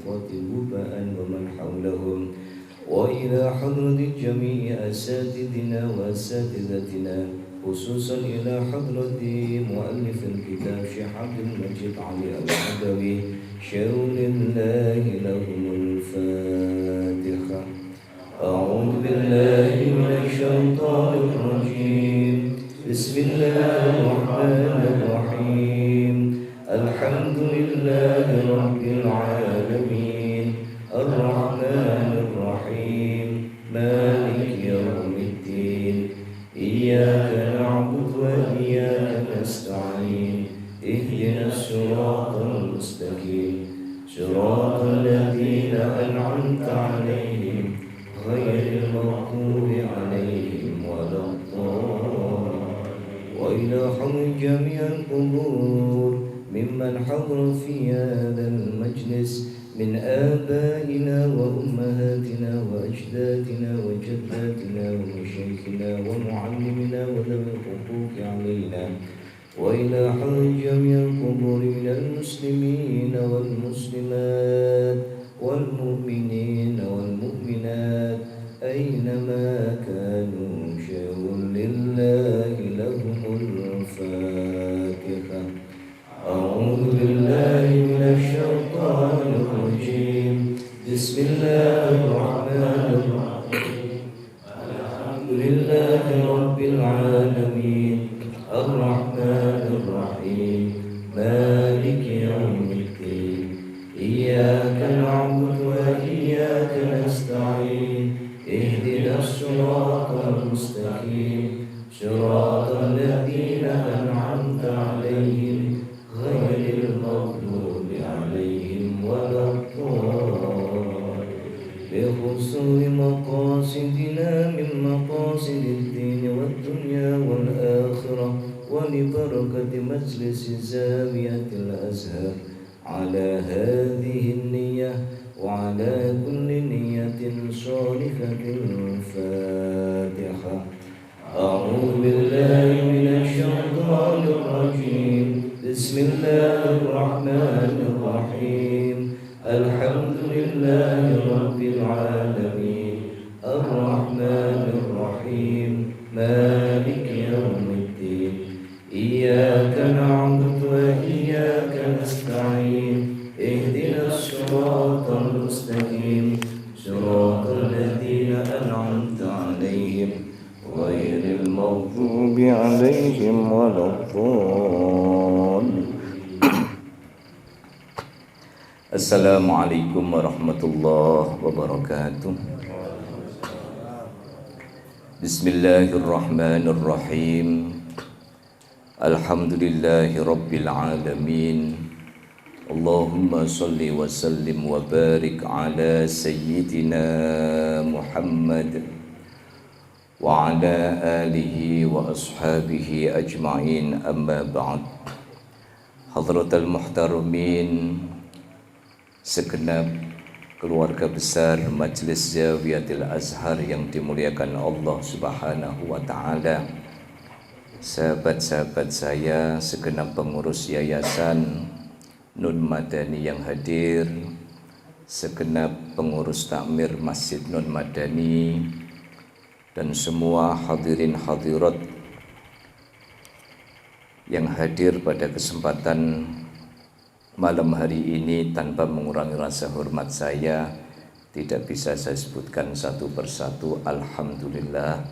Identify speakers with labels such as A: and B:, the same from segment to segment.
A: الإخوة الوفاء ومن حولهم، وإلى حضرة جميع أساتذتنا وأساتذتنا، خصوصا إلى حضرة مؤلف الكتاب شيخ عبد المجيد علي العدوي، شاول الله لهم الفاتحة. أعوذ بالله من الشيطان الرجيم. بسم الله الرحمن الرحيم. الحمد لله رب العالمين الرحمن الرحيم مالك يوم الدين إياك نعبد وإياك نستعين اهدنا الصراط المستقيم صراط الذين أنعمت عليهم غير المغضوب عليهم ولا الضالين. وإلى حضر جميع القبور ممن حضر في هذا المجلس من آبائنا وأمهاتنا وأجدادنا وجداتنا ومشايخنا ومعلمنا وذوي الحقوق علينا، وإلى حضر جميع القبور من المسلمين والمسلمات والمؤمنين والمؤمنات أينما كانوا، شاءوا لله لهم الفاتحة. أعوذ بالله من الشيطان الرجيم. بسم الله الرحمن الرحيم. الحمد لله رب العالمين الرحمن الرحيم مالك يوم الدين إياك نعبد وإياك نستعين اهدنا الصراط المستقيم صراط الذين أنعمت عليهم غير المغضوب عليهم ولا الضالين. بحصول مقاصدنا من مقاصد الدين والدنيا والآخرة، ولبركة مجلس زاوية الأزهر، على هذه النية وعلى كل نية صالحة الفاتحة. أعوذ بالله من الشيطان الرجيم. بسم الله الرحمن الرحيم. الحمد لله رب العالمين الرحمن الرحيم مالك يوم الدين إياك نعبد وإياك نستعين اهدنا الصراط المستقيم صراط الذين أنعمت عليهم غير المغضوب عليهم ولا الضالين. Assalamualaikum warahmatullahi wabarakatuh. Bismillahirrahmanirrahim. Alhamdulillahi rabbil alamin. Allahumma salli wa sallim wa barik ala sayyidina Muhammad wa ala alihi wa ashabihi ajma'in, amma ba'd. Hadratal muhtaramin, segenap keluarga besar Majelis Zawiyatul Azhar yang dimuliakan Allah Subhanahu wa taala, sahabat-sahabat saya, segenap pengurus yayasan Nun Madani yang hadir, segenap pengurus takmir Masjid Nun Madani, dan semua hadirin hadirat yang hadir pada kesempatan malam hari ini. Tanpa mengurangi rasa hormat saya, tidak bisa saya sebutkan satu persatu. Alhamdulillah,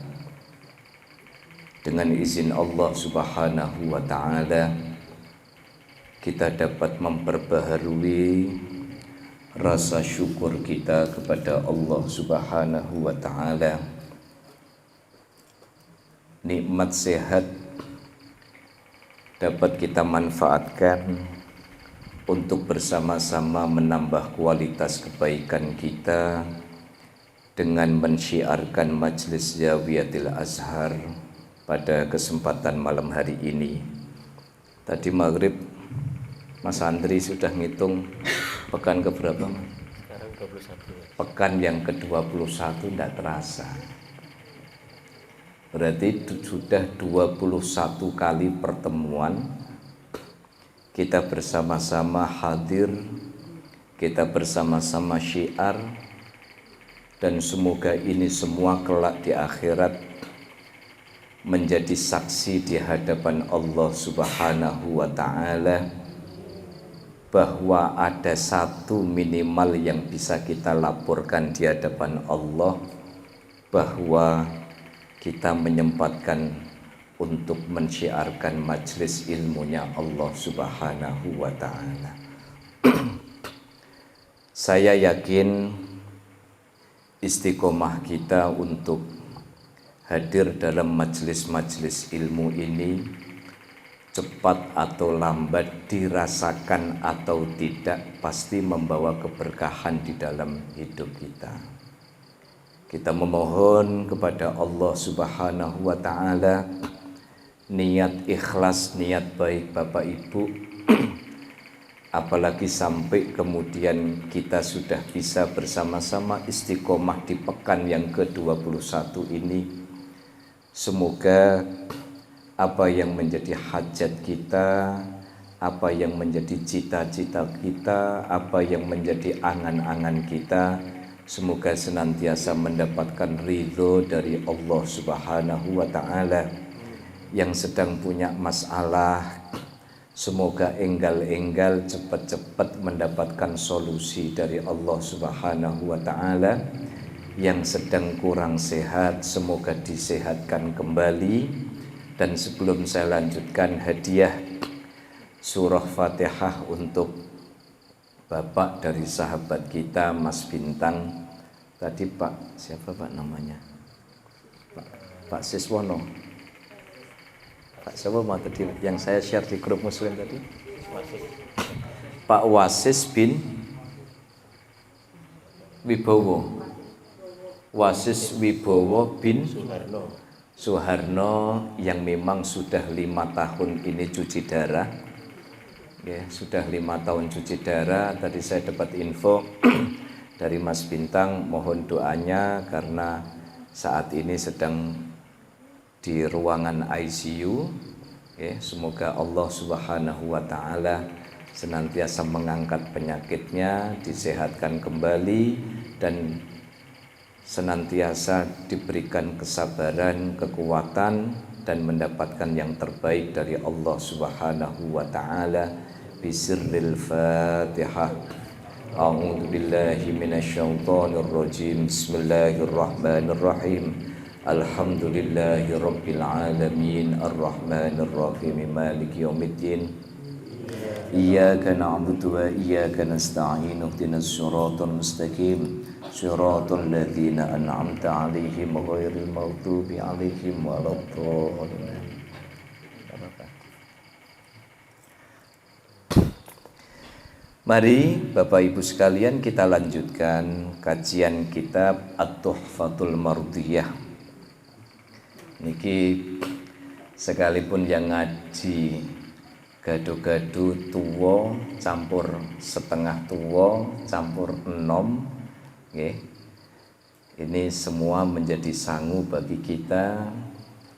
A: dengan izin Allah Subhanahu wa ta'ala, kita dapat memperbaharui rasa syukur kita kepada Allah Subhanahu wa ta'ala. Nikmat sehat dapat kita manfaatkan untuk bersama-sama menambah kualitas kebaikan kita dengan mensyiarkan Majelis Zawiyatul Azhar pada kesempatan malam hari ini. Tadi maghrib Mas Andri sudah ngitung pekan keberapa?
B: Sekarang 21.
A: Pekan yang ke-21 tidak terasa. Berarti sudah 21 kali pertemuan kita bersama-sama hadir kita bersama-sama syiar, dan semoga ini semua kelak di akhirat menjadi saksi di hadapan Allah Subhanahu wa ta'ala bahwa ada satu minimal yang bisa kita laporkan di hadapan Allah, bahwa kita menyempatkan untuk mensyiarkan majelis ilmunya Allah Subhanahu wa ta'ala. Saya yakin istiqomah kita untuk hadir dalam majelis-majelis ilmu ini cepat atau lambat, dirasakan atau tidak, pasti membawa keberkahan di dalam hidup kita. Kita memohon kepada Allah Subhanahu wa ta'ala niat ikhlas, niat baik Bapak Ibu, apalagi sampai kemudian kita sudah bisa bersama-sama istiqomah di pekan yang ke-21 ini. Semoga apa yang menjadi hajat kita, apa yang menjadi cita-cita kita, apa yang menjadi angan-angan kita, semoga senantiasa mendapatkan ridho dari Allah Subhanahu wa ta'ala. Yang sedang punya masalah, semoga enggal-enggal cepat-cepat mendapatkan solusi dari Allah Subhanahu wa ta'ala. Yang sedang kurang sehat, semoga disehatkan kembali. Dan sebelum saya lanjutkan, hadiah surah Fatihah untuk Bapak dari sahabat kita Mas Bintang. Tadi Pak, siapa Pak namanya? Pak Siswono. Pak siapa tadi yang saya share di grup muslim tadi? Pak Wasis bin Wibowo. Wasis Wibowo bin Suharno yang memang sudah 5 tahun ini cuci darah. Ya, sudah 5 tahun cuci darah. Tadi saya dapat info dari Mas Bintang, mohon doanya karena saat ini sedang di ruangan ICU. Ya, semoga Allah Subhanahu wa ta'ala senantiasa mengangkat penyakitnya, disehatkan kembali, dan senantiasa diberikan kesabaran, kekuatan, dan mendapatkan yang terbaik dari Allah Subhanahu wa ta'ala. Bisirril Fatihah. A'udzu billahi minasyaitonir rajim. Bismillahirrahmanirrahim. Alhamdulillahi rabbil alamin, arrahmanir rahim, maliki yaumiddin. Iyyaka na'budu wa iyyaka nasta'in. Ihdinas siratal mustaqim. Shiratal ladzina an'amta 'alaihim ghairil maghdubi 'alaihim waladdallin. Mari Bapak Ibu sekalian kita lanjutkan kajian kitab At-Tuhfatul Mardiyah. Niki sekalipun yang ngaji gado-gado tuwa campur setengah tuwa campur enom. Okay. Ini semua menjadi sangu bagi kita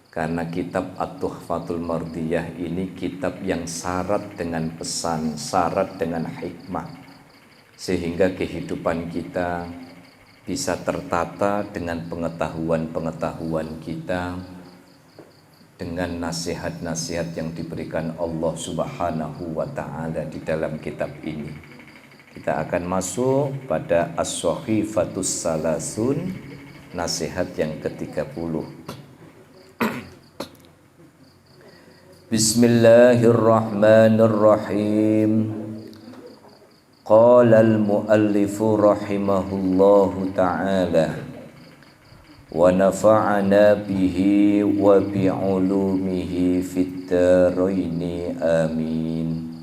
A: karena kitab At-Tuhfatul Mardiyah ini kitab yang syarat dengan pesan, syarat dengan hikmah, sehingga kehidupan kita bisa tertata dengan pengetahuan-pengetahuan kita, dengan nasihat-nasihat yang diberikan Allah Subhanahu wa ta'ala di dalam kitab ini. Kita akan masuk pada As-Sahifatus Salasun, nasihat yang ke-30. Bismillahirrahmanirrahim. Qala al-muallifu rahimahullahu ta'ala wa nafa'ana bihi wa bi'ulumihi fid dharaini amin.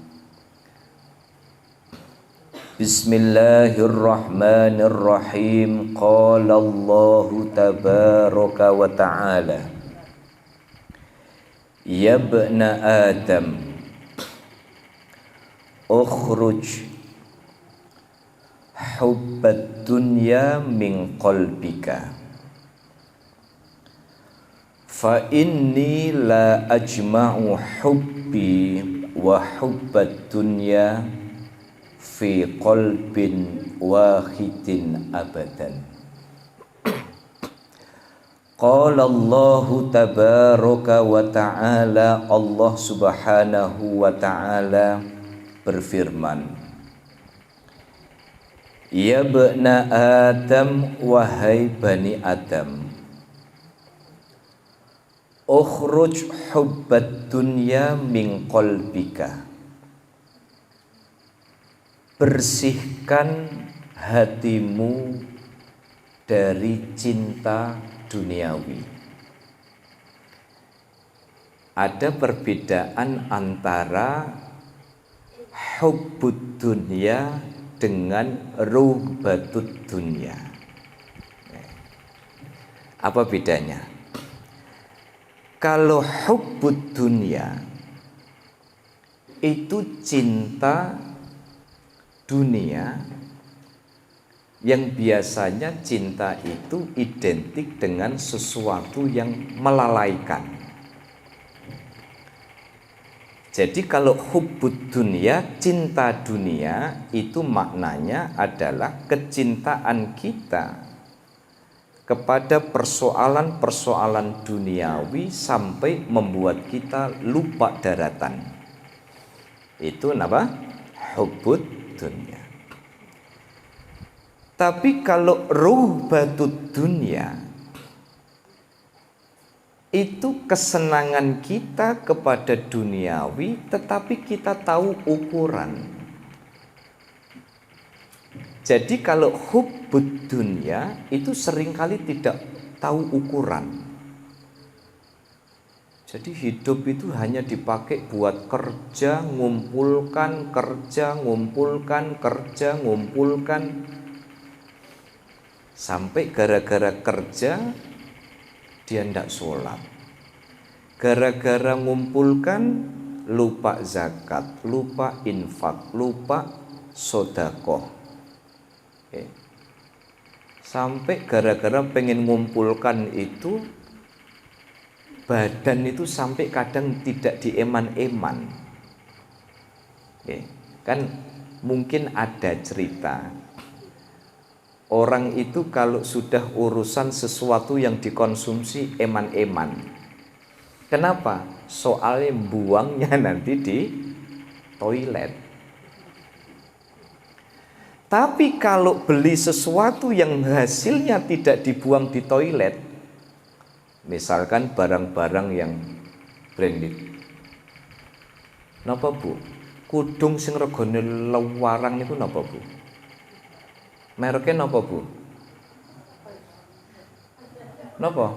A: Bismillahirrahmanirrahim. Qala Allahu tabaraka wa ta'ala, ya ibna Adam, ukhruj hubbad dunya min qalbika, fa inni la ajma'u hubbi wa hubbad dunya fi qalbin wahidin abadan. Qala Allah tabaraka wa ta'ala, Allah subhanahu wa ta'ala berfirman, ya bani Adam, wahai bani Adam, ukhruj hubbat dunya min qalbika, bersihkan hatimu dari cinta duniawi. Ada perbedaan antara hubbud dunya dengan ruhbatud dunya. Apa bedanya? Kalau hubbud dunya itu cinta dunia, yang biasanya cinta itu identik dengan sesuatu yang melalaikan. Jadi kalau hubbud dunia, cinta dunia, itu maknanya adalah kecintaan kita kepada persoalan-persoalan duniawi sampai membuat kita lupa daratan. Itu apa? Hubbud dunia. Tapi kalau ruhbatud dunya, itu kesenangan kita kepada duniawi, tetapi kita tahu ukuran. Jadi kalau hubbud dunya itu seringkali tidak tahu ukuran. Jadi hidup itu hanya dipakai buat kerja, ngumpulkan, kerja, ngumpulkan, kerja, ngumpulkan. Sampai gara-gara kerja dia tidak sholat, gara-gara ngumpulkan lupa zakat, lupa infak, lupa sodakoh. Sampai gara-gara pengen ngumpulkan itu, badan itu sampai kadang tidak dieman-eman. Kan mungkin ada cerita, orang itu kalau sudah urusan sesuatu yang dikonsumsi eman-eman. Kenapa? Soalnya buangnya nanti di toilet. Tapi kalau beli sesuatu yang hasilnya tidak dibuang di toilet, misalkan barang-barang yang branded. Napa Bu? Kudung sing regane lewarang niku napa Bu? Mereknya napa Bu? Napa?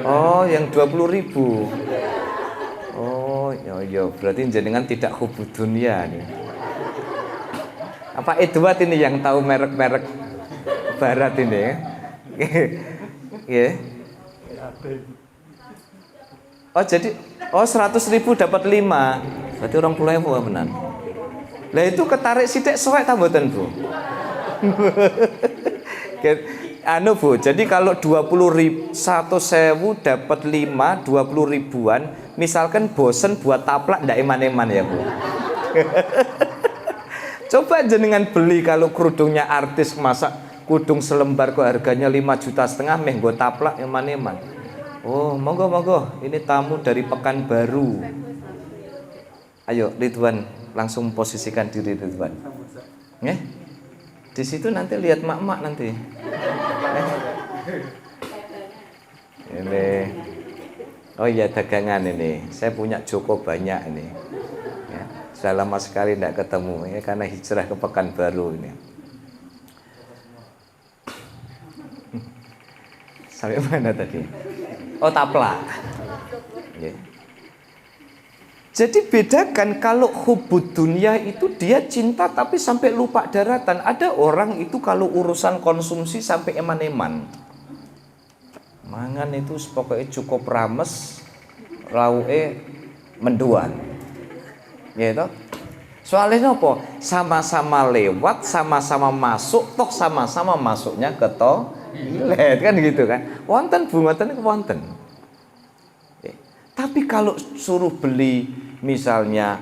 A: Oh, yang 20.000. Oh, ya berarti jenengan tidak hubbud dunya nih. Apa Edward ini yang tahu merek-merek barat ini? Ya. Oh, jadi 100.000 dapat 5. Berarti 20.000 benar. Lah itu ketarik sithik suwek ta mboten, Bu? Bu, jadi kalau 1.000 dapat 5, 20 ribuan, misalkan bosen buat taplak ndak eman-eman ya, Bu. Coba jenengan beli kalau kerudungnya artis, masa kudung selembar kok harganya 5,5 juta meh nggo taplak eman-eman. Oh, monggo, ini tamu dari Pekanbaru. Ayo Ridwan, langsung posisikan diri Ridwan. Di situ nanti lihat mak-mak nanti. Ini. Oh iya, dagangan ini. Saya punya Joko banyak ini. Ya, sudah lama sekali tidak ketemu ya, karena hijrah ke Pekanbaru ini. Sampai mana tadi? Oh, taplak. Ya. Jadi bedakan, kalau hubbud dunya itu dia cinta tapi sampai lupa daratan. Ada orang itu kalau urusan konsumsi sampai eman-eman. Mangan itu pokoknya cukup rames, lauke menduan. Gitu. Soalnya apa? Sama-sama lewat, sama-sama masuk, toh sama-sama masuknya ke toilet kan gitu kan. Wonten Bu, ngoten niku wonten. Tapi kalau suruh beli misalnya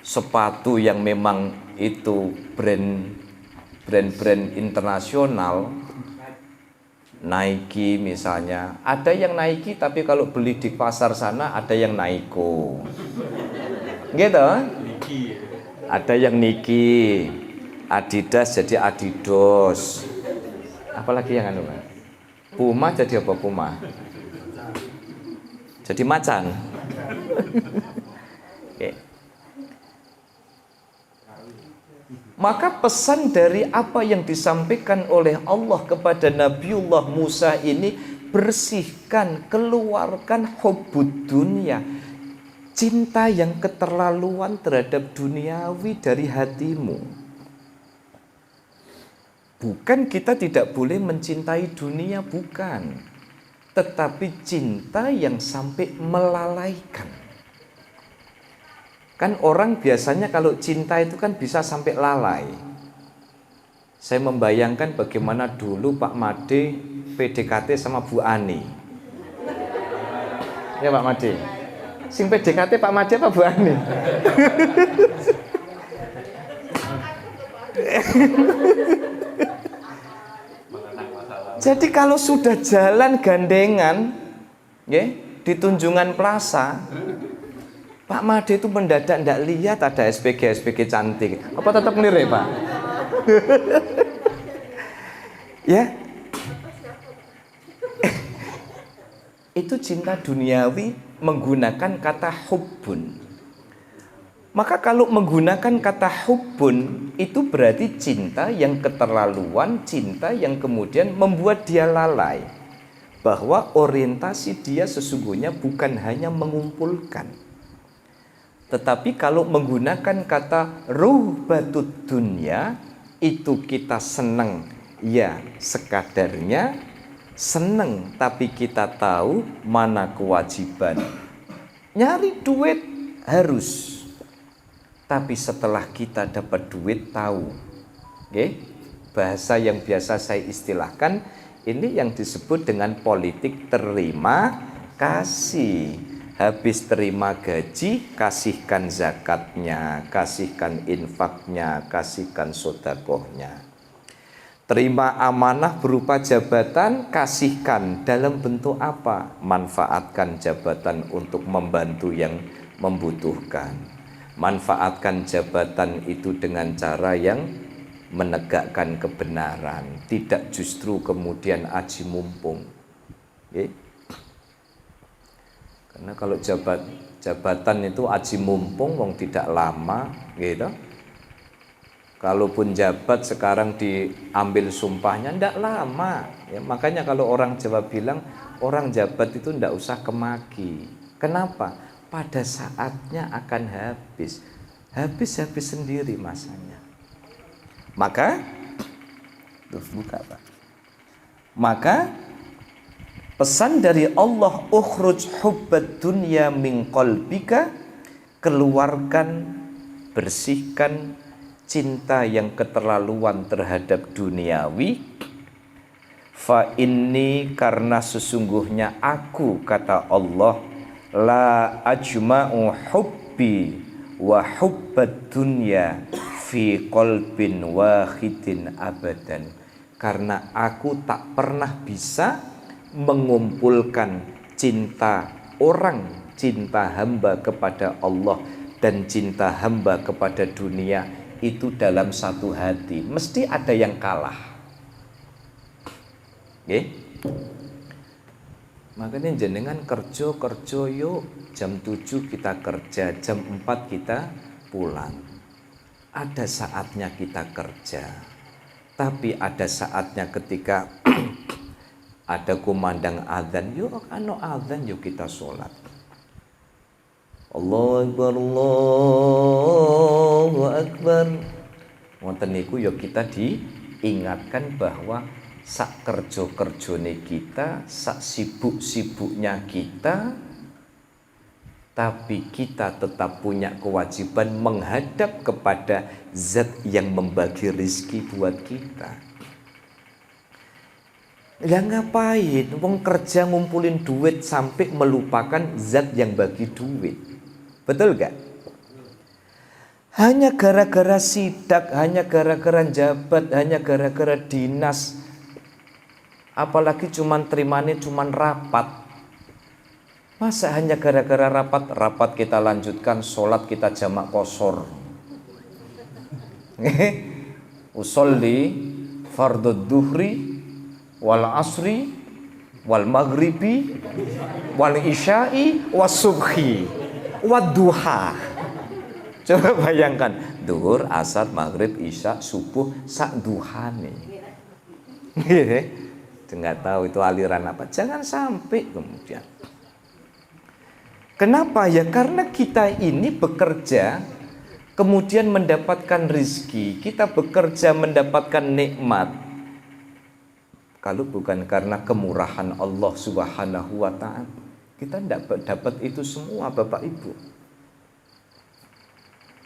A: sepatu yang memang itu brand internasional, Nike misalnya, ada yang Nike tapi kalau beli di pasar sana ada yang Naiko, gitu. Ada yang Nike, Adidas jadi Adidas, apalagi yang anu, Puma jadi apa Puma? Jadi macan. Oke. Maka pesan dari apa yang disampaikan oleh Allah kepada Nabiullah Musa ini, bersihkan, keluarkan hubbud dunia, cinta yang keterlaluan terhadap duniawi dari hatimu. Bukan kita tidak boleh mencintai dunia, bukan. Tetapi cinta yang sampai melalaikan. Kan orang biasanya kalau cinta itu kan bisa sampai lalai. Saya membayangkan bagaimana dulu Pak Made PDKT sama Bu Ani. Ya Pak Made. Sing PDKT Pak Made apa Bu Ani? Jadi kalau sudah jalan gandengan, ya, di Tunjungan Plaza, Pak Made itu mendadak tidak lihat ada SPG cantik. Apa tetap ngelirik Pak? Ya, itu cinta duniawi menggunakan kata hubbun. Maka kalau menggunakan kata hubbun, itu berarti cinta yang keterlaluan, cinta yang kemudian membuat dia lalai. Bahwa orientasi dia sesungguhnya bukan hanya mengumpulkan. Tetapi kalau menggunakan kata ruhbatud dunya, itu kita senang, ya sekadarnya senang, tapi kita tahu mana kewajiban. Nyari duit harus. Tapi setelah kita dapat duit tahu. Okay? Bahasa yang biasa saya istilahkan, ini yang disebut dengan politik terima kasih. Habis terima gaji, kasihkan zakatnya, kasihkan infaknya, kasihkan sodakohnya. Terima amanah berupa jabatan, kasihkan dalam bentuk apa? Manfaatkan jabatan untuk membantu yang membutuhkan. Manfaatkan jabatan itu dengan cara yang menegakkan kebenaran, tidak justru kemudian aji mumpung. Okay? Karena kalau jabatan itu aji mumpung, wong tidak lama, gitu. Kalaupun jabat sekarang diambil sumpahnya, tidak lama. Ya, makanya kalau orang Jawa bilang orang jabat itu tidak usah kemaki. Kenapa? Pada saatnya akan habis sendiri masanya. Maka, buka Pak. Maka pesan dari Allah, ukhruj hubbad dunya min qalbika, keluarkan, bersihkan cinta yang keterlaluan terhadap duniawi. Fa inni, karena sesungguhnya aku, kata Allah, la ajma'u hubbi wa hubbad dunya fi qalbin wahidin abadan. Karena aku tak pernah bisa mengumpulkan cinta orang, cinta hamba kepada Allah dan cinta hamba kepada dunia itu dalam satu hati. Mesti ada yang kalah. Okay? Makanya jenengan kerja yuk, jam 7 kita kerja, jam 4 kita pulang. Ada saatnya kita kerja, tapi ada saatnya ketika ada kumandang azan, yuk azan, yuk kita sholat. Allahu Akbar, Allahu Akbar. Ngoten niku yuk kita diingatkan bahwa sak kerja-kerjone kita, sak sibuk-sibuknya kita, tapi kita tetap punya kewajiban menghadap kepada Zat yang membagi rizki buat kita. Ya ngapain? Wong kerja ngumpulin duit sampai melupakan zat yang bagi duit. Betul gak? Hanya gara-gara sidak, hanya gara-gara jabat, hanya gara-gara dinas. Apalagi cuman terimanya cuman rapat. Masa hanya gara-gara rapat kita lanjutkan, sholat kita jamak qashar. Usolli fardhu duhri wal asri wal maghribi wal isya'i was subhi wad duha. Coba bayangkan, duhur, asar, maghrib, isya, subuh, sak duhane. Nggak tahu itu aliran apa. Jangan sampai kemudian. Kenapa ya? Karena kita ini bekerja kemudian mendapatkan rizki. Kita bekerja mendapatkan nikmat. Kalau bukan karena kemurahan Allah Subhanahu wa ta'ala, kita tidak dapat itu semua, Bapak Ibu.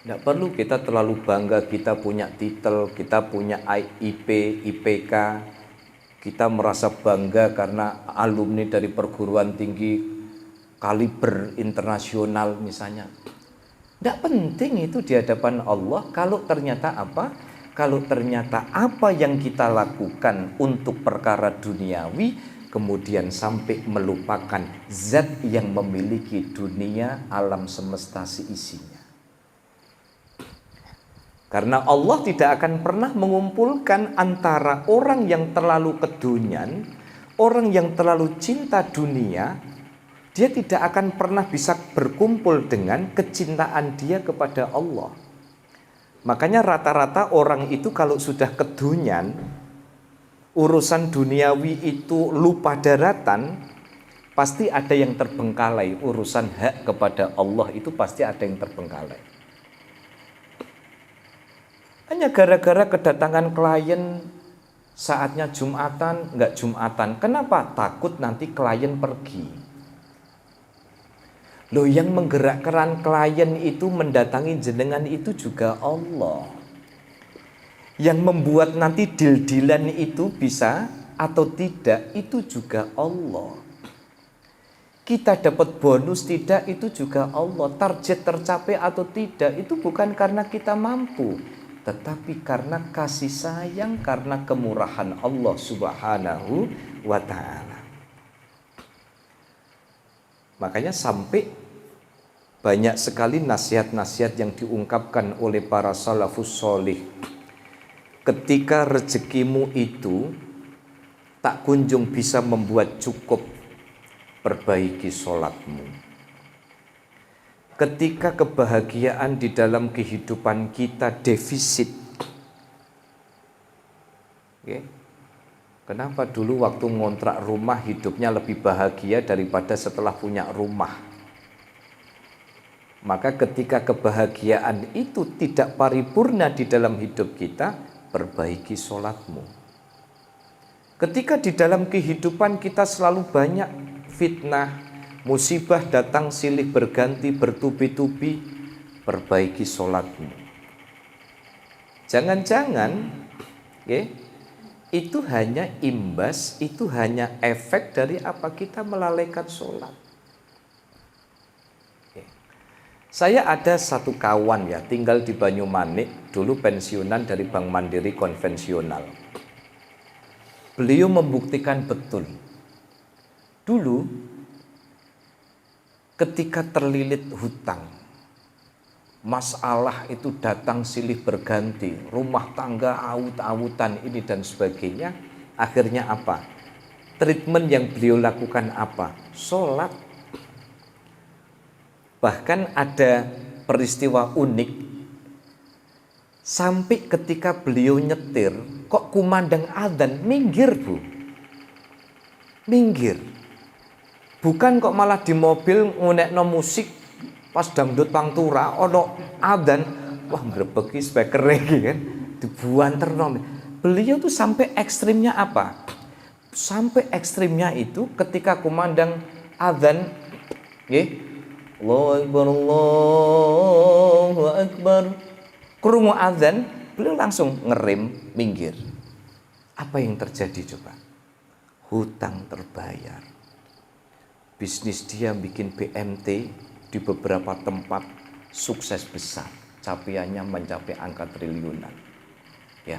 A: Tidak perlu kita terlalu bangga kita punya titel, kita punya IP, IPK. Kita merasa bangga karena alumni dari perguruan tinggi kaliber internasional misalnya. Tidak penting itu di hadapan Allah kalau ternyata apa? Kalau ternyata apa yang kita lakukan untuk perkara duniawi kemudian sampai melupakan zat yang memiliki dunia alam semesta seisinya. Karena Allah tidak akan pernah mengumpulkan antara orang yang terlalu kedunian, orang yang terlalu cinta dunia, dia tidak akan pernah bisa berkumpul dengan kecintaan dia kepada Allah. Makanya rata-rata orang itu kalau sudah kedunian, urusan duniawi itu lupa daratan, pasti ada yang terbengkalai. Urusan hak kepada Allah itu pasti ada yang terbengkalai. Hanya gara-gara kedatangan klien saatnya Jumatan, enggak Jumatan. Kenapa? Takut nanti klien pergi. Loh, yang menggerakkan klien itu mendatangi jenengan itu juga Allah. Yang membuat nanti deal-dealan itu bisa atau tidak itu juga Allah. Kita dapat bonus tidak itu juga Allah. Target tercapai atau tidak itu bukan karena kita mampu, tetapi karena kasih sayang, karena kemurahan Allah Subhanahu wa ta'ala. Makanya sampai banyak sekali nasihat-nasihat yang diungkapkan oleh para salafus solih. Ketika rezekimu itu tak kunjung bisa membuat cukup, perbaiki sholatmu. Ketika kebahagiaan di dalam kehidupan kita defisit. Kenapa dulu waktu ngontrak rumah hidupnya lebih bahagia daripada setelah punya rumah? Maka ketika kebahagiaan itu tidak paripurna di dalam hidup kita, perbaiki sholatmu. Ketika di dalam kehidupan kita selalu banyak fitnah, musibah datang silih berganti bertubi-tubi, perbaiki sholatmu. Jangan-jangan itu hanya imbas, itu hanya efek dari apa kita melalaikan sholat. Saya ada satu kawan ya, tinggal di Banyumanik, dulu pensiunan dari Bank Mandiri konvensional. Beliau membuktikan betul. Dulu ketika terlilit hutang, masalah itu datang silih berganti, rumah tangga awut-awutan ini dan sebagainya. Akhirnya apa? Treatment yang beliau lakukan apa? Sholat. Bahkan ada peristiwa unik, sampai ketika beliau nyetir, kok kumandang adzan, minggir Bu. Minggir. Bukan kok malah di mobil ngunekno musik, pas dangdut pangtura, ono adzan, wah ngrebeki speaker lagi kan, dibuanterno. Beliau tuh sampai ekstrimnya apa? Sampai ekstrimnya itu ketika kumandang adzan, Allahu Akbar, Allahu Akbar, krungu adzan, beliau langsung ngerem, minggir. Apa yang terjadi coba? hutang terbayar. Bisnis dia bikin BMT di beberapa tempat sukses besar, capaiannya mencapai angka triliunan. Ya.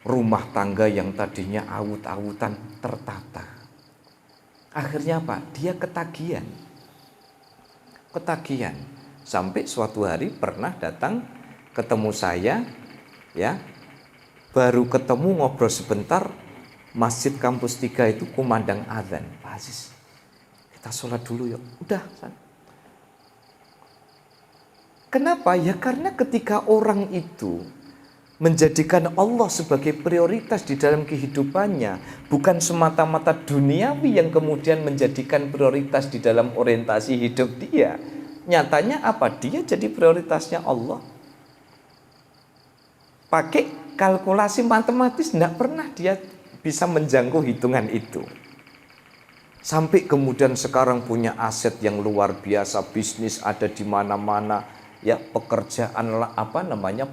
A: Rumah tangga yang tadinya awut-awutan tertata. Akhirnya apa? Dia ketagihan. Sampai suatu hari pernah datang ketemu saya, ya. Baru ketemu ngobrol sebentar, Masjid Kampus 3 itu kumandang azan. Pak Aziz, kita sholat dulu yuk. Udah. Kenapa? Ya karena ketika orang itu menjadikan Allah sebagai prioritas di dalam kehidupannya, bukan semata-mata duniawi yang kemudian menjadikan prioritas di dalam orientasi hidup dia. Nyatanya apa? Dia jadi prioritasnya Allah. Pakai kalkulasi matematis, tidak pernah dia bisa menjangkau hitungan itu. Sampai kemudian sekarang punya aset yang luar biasa, bisnis ada di mana-mana, ya, pekerjaan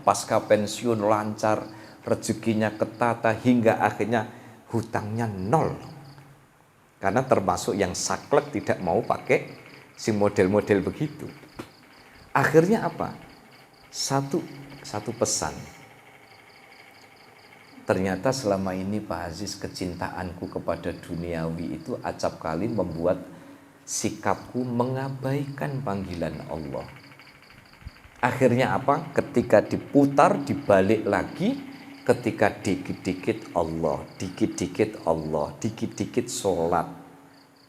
A: pasca pensiun lancar, rezekinya ketata, hingga akhirnya hutangnya 0. Karena termasuk yang saklek tidak mau pakai si model-model begitu. Akhirnya apa? Satu pesan. Ternyata selama ini Pak Aziz, kecintaanku kepada duniawi itu acap kali membuat sikapku mengabaikan panggilan Allah. Akhirnya apa? Ketika diputar, dibalik lagi, ketika dikit-dikit Allah, dikit-dikit Allah, dikit-dikit sholat.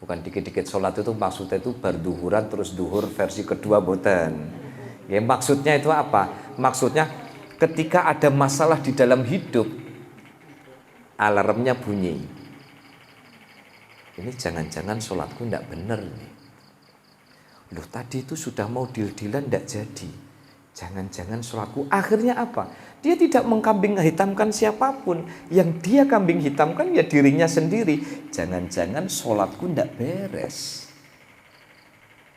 A: Bukan dikit-dikit sholat itu maksudnya itu berduhuran terus duhur versi kedua, boten. Ya, maksudnya itu apa? Maksudnya ketika ada masalah di dalam hidup, alarmnya bunyi. Ini jangan-jangan sholatku tidak benar nih. Loh, tadi itu sudah mau deal-dealan tidak jadi. Jangan-jangan sholatku. Akhirnya apa? Dia tidak mengkambing hitamkan siapapun. Yang dia kambing hitamkan ya dirinya sendiri. Jangan-jangan sholatku tidak beres.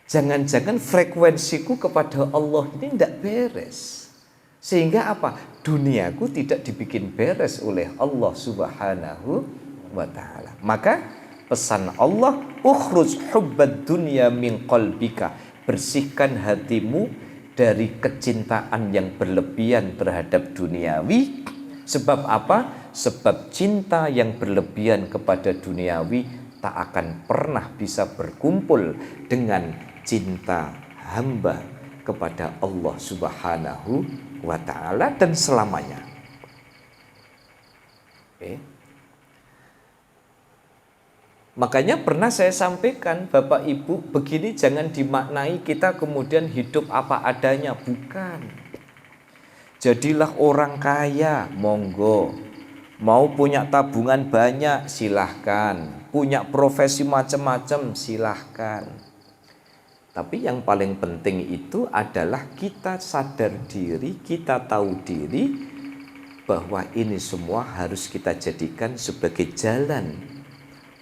A: Jangan-jangan frekuensiku kepada Allah ini tidak beres. Sehingga apa? Duniaku tidak dibikin beres oleh Allah Subhanahu wa ta'ala. Maka pesan Allah, ukhruj hubbad dunya min qalbika. Bersihkan hatimu dari kecintaan yang berlebihan terhadap duniawi. Sebab apa? Sebab cinta yang berlebihan kepada duniawi tak akan pernah bisa berkumpul dengan cinta hamba kepada Allah Subhanahu wa ta'ala dan selamanya. Makanya pernah saya sampaikan, Bapak Ibu, begini jangan dimaknai kita kemudian hidup apa adanya. Bukan. Jadilah orang kaya, monggo. Mau punya tabungan banyak, silahkan. Punya profesi macam-macam, silahkan. Tapi yang paling penting itu adalah kita sadar diri, kita tahu diri bahwa ini semua harus kita jadikan sebagai jalan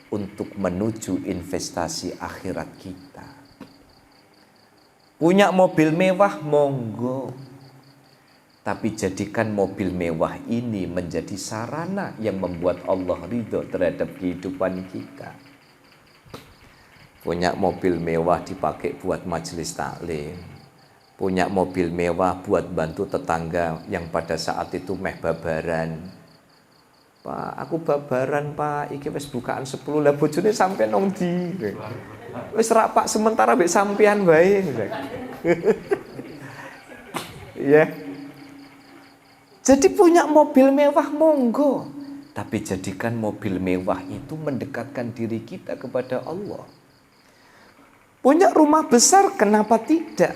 A: untuk menuju investasi akhirat kita. Punya mobil mewah, monggo. Tapi jadikan mobil mewah ini menjadi sarana yang membuat Allah ridho terhadap kehidupan kita. Punya mobil mewah dipakai buat majelis taklim. Punya mobil mewah buat bantu tetangga yang pada saat itu meh babaran. Pak, aku babaran Pak, iki wis bukaan 10 lah bojone sampe nang ndi. Wis rak Pak sementara mbek sampean bae. Ya. Jadi punya mobil mewah monggo, tapi jadikan mobil mewah itu mendekatkan diri kita kepada Allah. Punya rumah besar, kenapa tidak?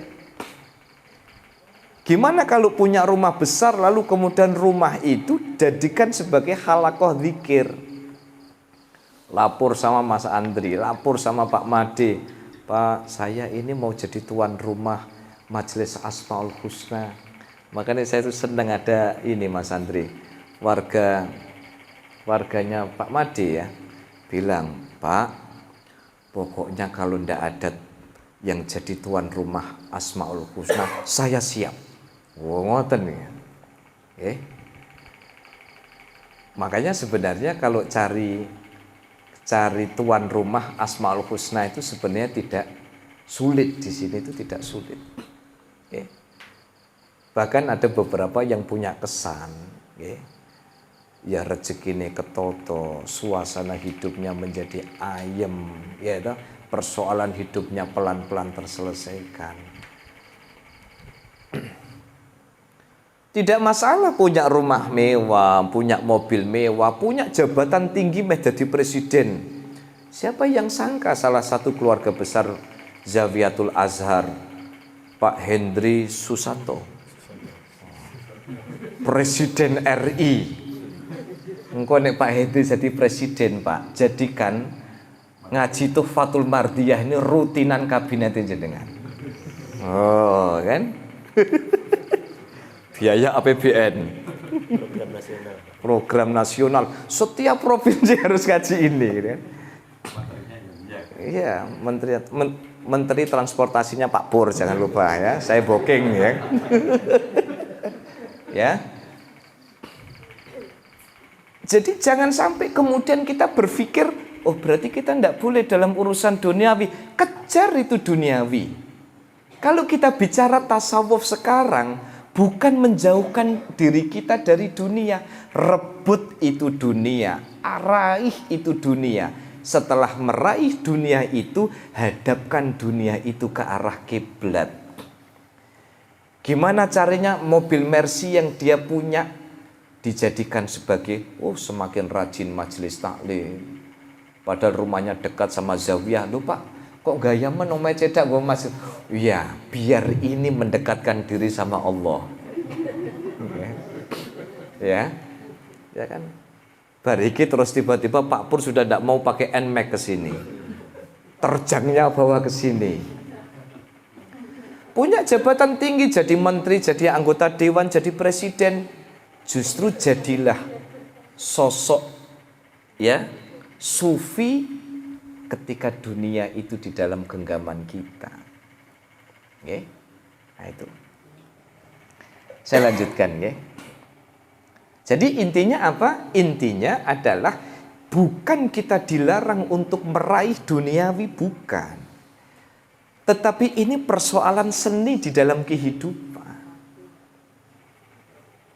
A: Gimana kalau punya rumah besar lalu kemudian rumah itu jadikan sebagai halakoh zikir? Lapor sama Mas Andri, lapor sama Pak Made. Pak, saya ini mau jadi tuan rumah Majelis Asmaul Husna. Makanya saya itu senang ada ini Mas Andri. Warganya Pak Made ya. Bilang, Pak, pokoknya kalau ndak ada yang jadi tuan rumah Asmaul Husna, saya siap. Ngoten ya. Makanya sebenarnya kalau cari tuan rumah Asmaul Husna itu sebenarnya tidak sulit, di sini itu tidak sulit. Okay. Bahkan ada beberapa yang punya kesan, okay. Ya rezekine ketoto, suasana hidupnya menjadi ayem, ya itu persoalan hidupnya pelan-pelan terselesaikan. Tidak masalah punya rumah mewah, punya mobil mewah, punya jabatan tinggi menjadi presiden. Siapa yang sangka salah satu keluarga besar Zawiyatul Azhar, Pak Hendri Susanto, Presiden RI. Engkau nek Pak Hendri jadi presiden, Pak, jadikan ngaji Tuhfatul Mardiyah ini rutinan kabinet jenengan. Oh, kan? Biaya APBN. Program nasional. Setiap provinsi harus ngaji ini, kan? Iya, menteri transportasinya Pak Pur, jangan lupa ya. Saya booking ya. Ya. Jadi jangan sampai kemudian kita berpikir, oh berarti kita tidak boleh dalam urusan duniawi. Kejar itu duniawi. Kalau kita bicara tasawuf sekarang, bukan menjauhkan diri kita dari dunia. Rebut itu dunia, raih itu dunia. Setelah meraih dunia itu, hadapkan dunia itu ke arah kiblat. Gimana caranya mobil Mercy yang dia punya dijadikan sebagai, oh semakin rajin majelis taklim. Padahal rumahnya dekat sama zawiyah. Loh Pak, kok gaya menomai cedak gue masih. Ya, biar ini mendekatkan diri sama Allah. Ya, ya kan. Bariki terus tiba-tiba Pak Pur sudah tidak mau pakai NMAX ke sini. Terjangnya bawa ke sini. Punya jabatan tinggi, jadi menteri, jadi anggota dewan, jadi presiden. Justru jadilah sosok ya sufi ketika dunia itu di dalam genggaman kita. Oke? Nah itu. Saya lanjutkan ya. Jadi intinya apa? Intinya adalah bukan kita dilarang untuk meraih duniawi, bukan. Tetapi ini persoalan seni di dalam kehidupan.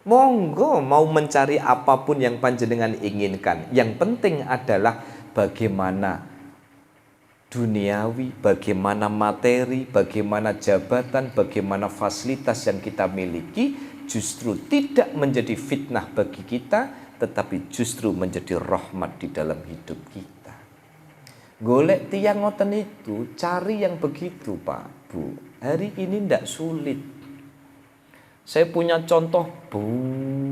A: Monggo mau mencari apapun yang panjenengan inginkan. Yang penting adalah bagaimana duniawi, bagaimana materi, bagaimana jabatan, bagaimana fasilitas yang kita miliki justru tidak menjadi fitnah bagi kita, tetapi justru menjadi rahmat di dalam hidup kita. Golek tiang ngoten itu, cari yang begitu Pak, Bu. Hari ini tidak sulit. Saya punya contoh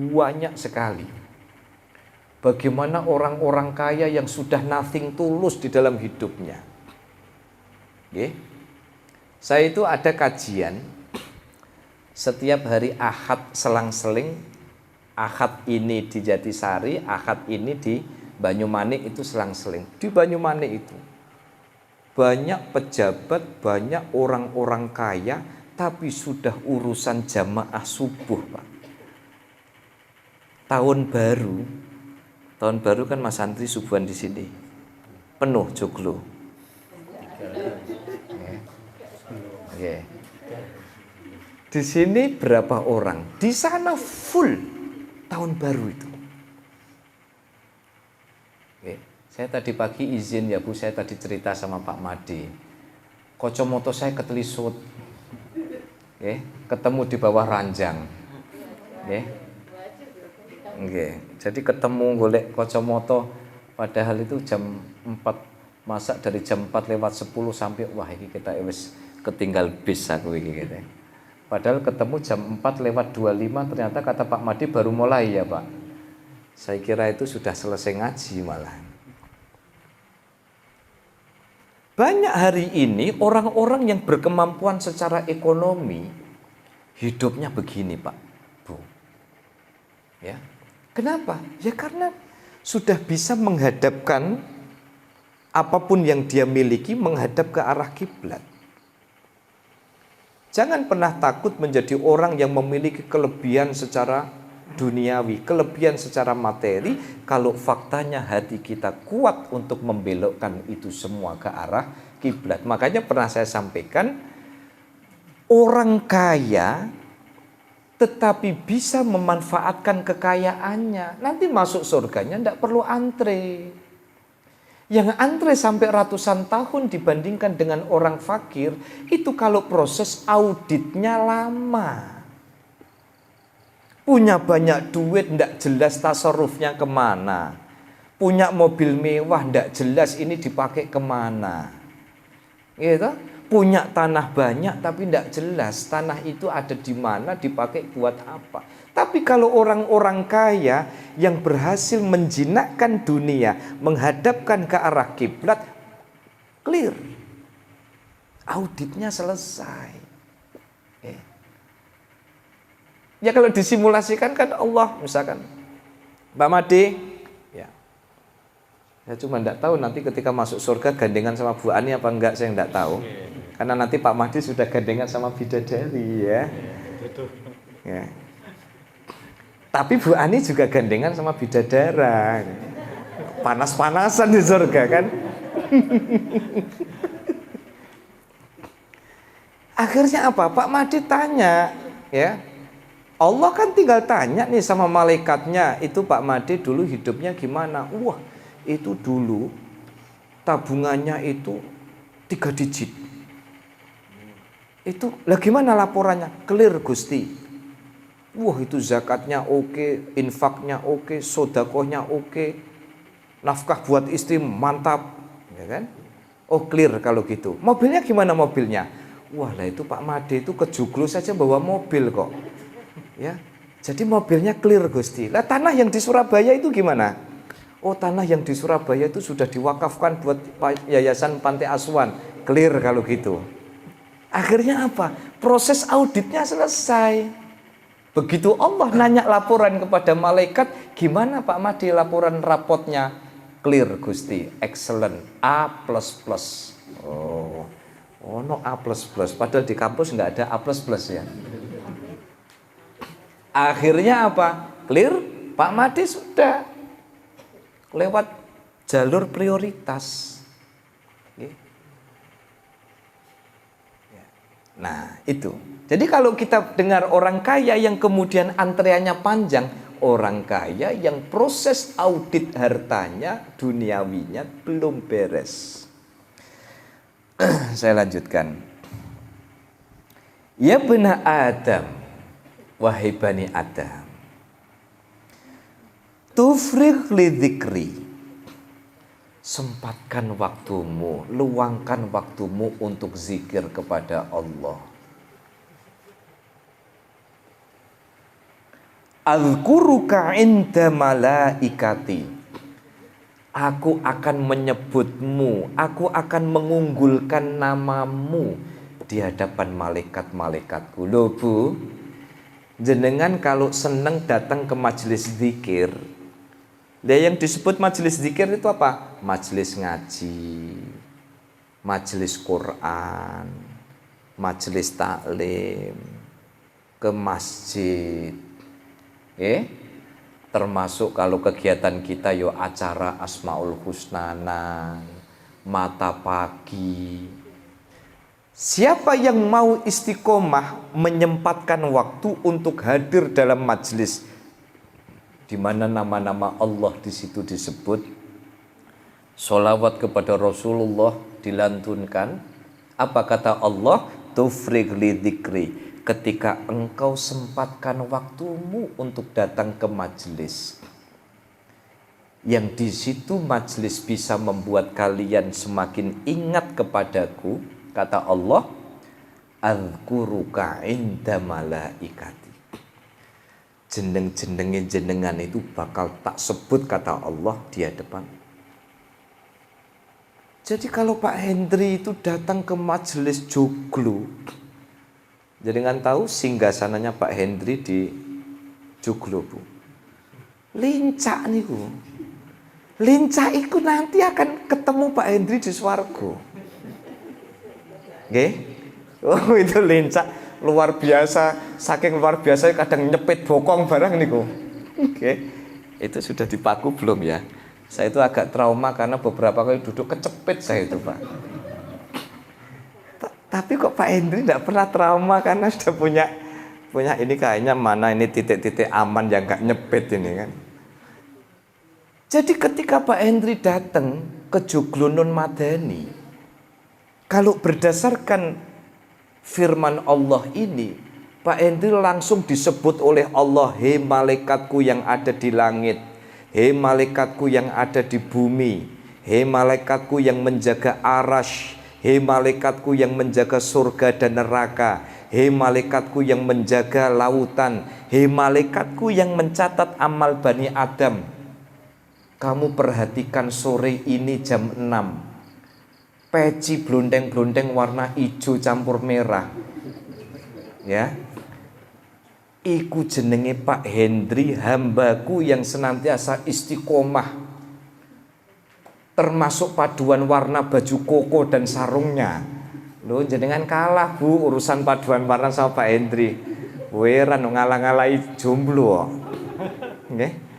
A: banyak sekali. Bagaimana orang-orang kaya yang sudah nothing tulus di dalam hidupnya. Oke. Saya itu ada kajian setiap hari Ahad selang-seling. Ahad ini di Jatisari, Ahad ini di Banyumanik, itu selang-seling. Di Banyumanik itu banyak pejabat, banyak orang-orang kaya, tapi sudah urusan jamaah subuh Pak. Tahun baru kan Mas Antri subuhan di sini penuh joglo. Oke. Di sini berapa orang? Di sana full tahun baru itu. Oke. Saya tadi pagi izin ya Bu, saya tadi cerita sama Pak Madi. Kocomoto saya ketelisut. Oke, ketemu di bawah ranjang. Oke. Oke. Jadi ketemu golek kocomoto padahal itu jam 4, masak dari jam 4:10 sampai wah ini kita wis ketinggal bis aku iki gitu. Padahal ketemu jam 4:25 ternyata kata Pak Madi baru mulai ya Pak. Saya kira itu sudah selesai ngaji malah. Banyak hari ini orang-orang yang berkemampuan secara ekonomi hidupnya begini Pak, Bu. Ya. Kenapa? Ya karena sudah bisa menghadapkan apapun yang dia miliki menghadap ke arah kiblat. Jangan pernah takut menjadi orang yang memiliki kelebihan secara duniawi, kelebihan secara materi, kalau faktanya hati kita kuat untuk membelokkan itu semua ke arah kiblat. Makanya pernah saya sampaikan, orang kaya tetapi bisa memanfaatkan kekayaannya, nanti masuk surganya tidak perlu antre. Yang antre sampai ratusan tahun dibandingkan dengan orang fakir, itu kalau proses auditnya lama. Punya banyak duit, tidak jelas tasarrufnya kemana. Punya mobil mewah, tidak jelas ini dipakai kemana. Gitu? Punya tanah banyak, tapi tidak jelas tanah itu ada di mana, dipakai buat apa. Tapi kalau orang-orang kaya yang berhasil menjinakkan dunia, menghadapkan ke arah kiblat, clear. Auditnya selesai. Ya kalau disimulasikan kan Allah, misalkan Mbak Made, ya, saya cuma tidak tahu nanti ketika masuk surga gandengan sama Bu Ani apa enggak, saya tidak tahu. Karena nanti Pak Made sudah gandengan sama bidadari ya. Ya. Tapi Bu Ani juga gandengan sama bidadara. Panas-panasan di surga kan. Akhirnya apa? Pak Made tanya, ya. Allah kan tinggal tanya nih sama malaikatnya, itu Pak Made dulu hidupnya gimana? Wah, itu dulu tabungannya itu 3 digit. Itu lah gimana laporannya? Clear Gusti. Wah, itu zakatnya oke, infaknya oke, sodakohnya oke, nafkah buat istri mantap, ya kan? Oh clear kalau gitu. Mobilnya gimana mobilnya? Wah lah itu Pak Made itu kejuglu saja bawa mobil kok. Ya, jadi mobilnya clear Gusti. Lah tanah yang di Surabaya itu gimana? Oh tanah yang di Surabaya itu sudah diwakafkan buat Yayasan Pantai Asuhan. Clear kalau gitu. Akhirnya apa? Proses auditnya selesai. Begitu Allah nanya laporan kepada malaikat, gimana Pak Made laporan rapotnya? Clear Gusti, excellent, A++. Oh no A++. Padahal di kampus nggak ada A++ ya. Akhirnya apa? Clear, Pak Made sudah lewat jalur prioritas. Nah itu. Jadi kalau kita dengar orang kaya yang kemudian antreannya panjang, orang kaya yang proses audit hartanya, duniawinya belum beres. Saya lanjutkan. Ya bena Adam, wahai Bani Adam, tufrigh li dzikri, sempatkan waktumu, luangkan waktumu untuk zikir kepada Allah. Azkuruka inda malaikati, aku akan menyebutmu, aku akan mengunggulkan namamu di hadapan malaikat-malaikatku. Loh Bu, jenengan kalau seneng datang ke majelis zikir, yang disebut majelis zikir itu apa? Majelis ngaji, majelis Quran, majelis taklim, ke masjid. Termasuk kalau kegiatan kita yo acara Asmaul Husnana, mata pagi. Siapa yang mau istiqomah menyempatkan waktu untuk hadir dalam majelis di mana nama-nama Allah di situ disebut, sholawat kepada Rasulullah dilantunkan, apa kata Allah? Tufrigh li dzikri, ketika engkau sempatkan waktumu untuk datang ke majelis, yang di situ majelis bisa membuat kalian semakin ingat kepadaku. Kata Allah, azkuruka inda malaikati, jeneng-jenenge jenengan itu bakal tak sebut kata Allah di hadapan. Jadi kalau Pak Hendri itu datang ke majelis joglo, jenengan tahu singgasananya Pak Hendri di joglo Bu, lincak niku. Lincak itu nanti akan ketemu Pak Hendri di swarga. Oke? Oh itu lincak. luar biasa, saking luar biasa kadang nyepit bokong barang niku. Oke. Itu sudah dipaku belum ya? Saya itu agak trauma karena beberapa kali duduk kecepit saya itu, Pak. Tapi kok Pak Hendri tidak pernah trauma karena sudah punya ini kayaknya mana ini titik-titik aman yang gak nyepit ini kan. Jadi ketika Pak Hendri datang ke Juglunun Madani, kalau berdasarkan firman Allah ini, Pak Hendri langsung disebut oleh Allah, hei malaikatku yang ada di langit, hei malaikatku yang ada di bumi, hei malaikatku yang menjaga arash, hei malaikatku yang menjaga surga dan neraka, hei malaikatku yang menjaga lautan, hei malaikatku yang mencatat amal Bani Adam. Kamu perhatikan sore ini jam 6, peci blondeng-blondeng warna hijau campur merah. Ya. Iku jenenge Pak Hendri, hambaku yang senantiasa istiqomah. Termasuk paduan warna baju koko dan sarungnya. Loh jenengan kalah Bu urusan paduan warna sama Pak Hendri. Weran ngalah-ngalahi jomblo. Nggih.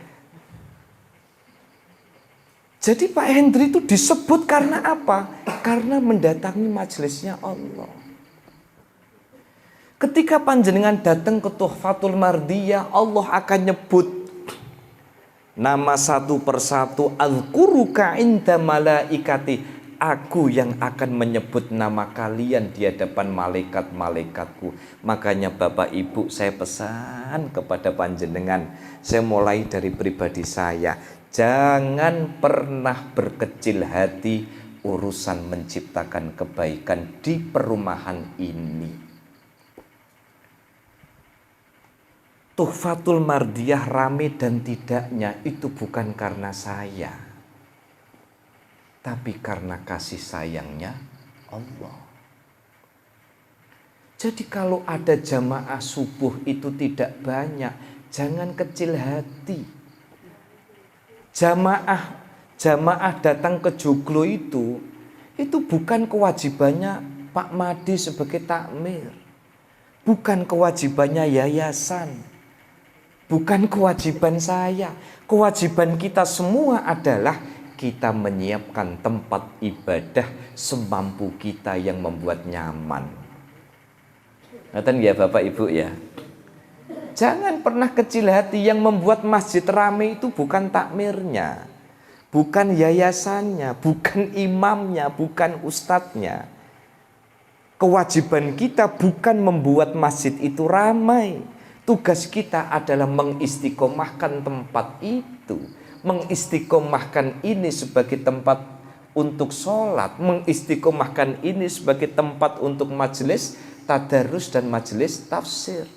A: Jadi Pak Hendri itu disebut karena apa? Karena mendatangi majelisnya Allah. Ketika panjenengan datang ke Tuhfatul Mardiyah, Allah akan nyebut nama satu persatu. Azkuruka inda malaikati. Aku yang akan menyebut nama kalian di hadapan malaikat-malaikatku. Makanya Bapak Ibu, saya pesan kepada panjenengan, saya mulai dari pribadi saya. Jangan pernah berkecil hati urusan menciptakan kebaikan di perumahan ini. Tuhfatul Mardiyah rame dan tidaknya itu bukan karena saya, tapi karena kasih sayangnya Allah. Jadi kalau ada jamaah subuh itu tidak banyak, jangan kecil hati. Jamaah datang ke joglo itu bukan kewajibannya Pak Madi sebagai takmir, bukan kewajibannya yayasan, bukan kewajiban saya. Kewajiban kita semua adalah kita menyiapkan tempat ibadah semampu kita yang membuat nyaman. Ngaten ya Bapak Ibu ya. Jangan pernah kecil hati, yang membuat masjid ramai itu bukan takmirnya, bukan yayasannya, bukan imamnya, bukan ustadznya. Kewajiban kita bukan membuat masjid itu ramai. Tugas kita adalah mengistiqomahkan tempat itu, mengistiqomahkan ini sebagai tempat untuk sholat, mengistiqomahkan ini sebagai tempat untuk majelis tadarus dan majelis tafsir.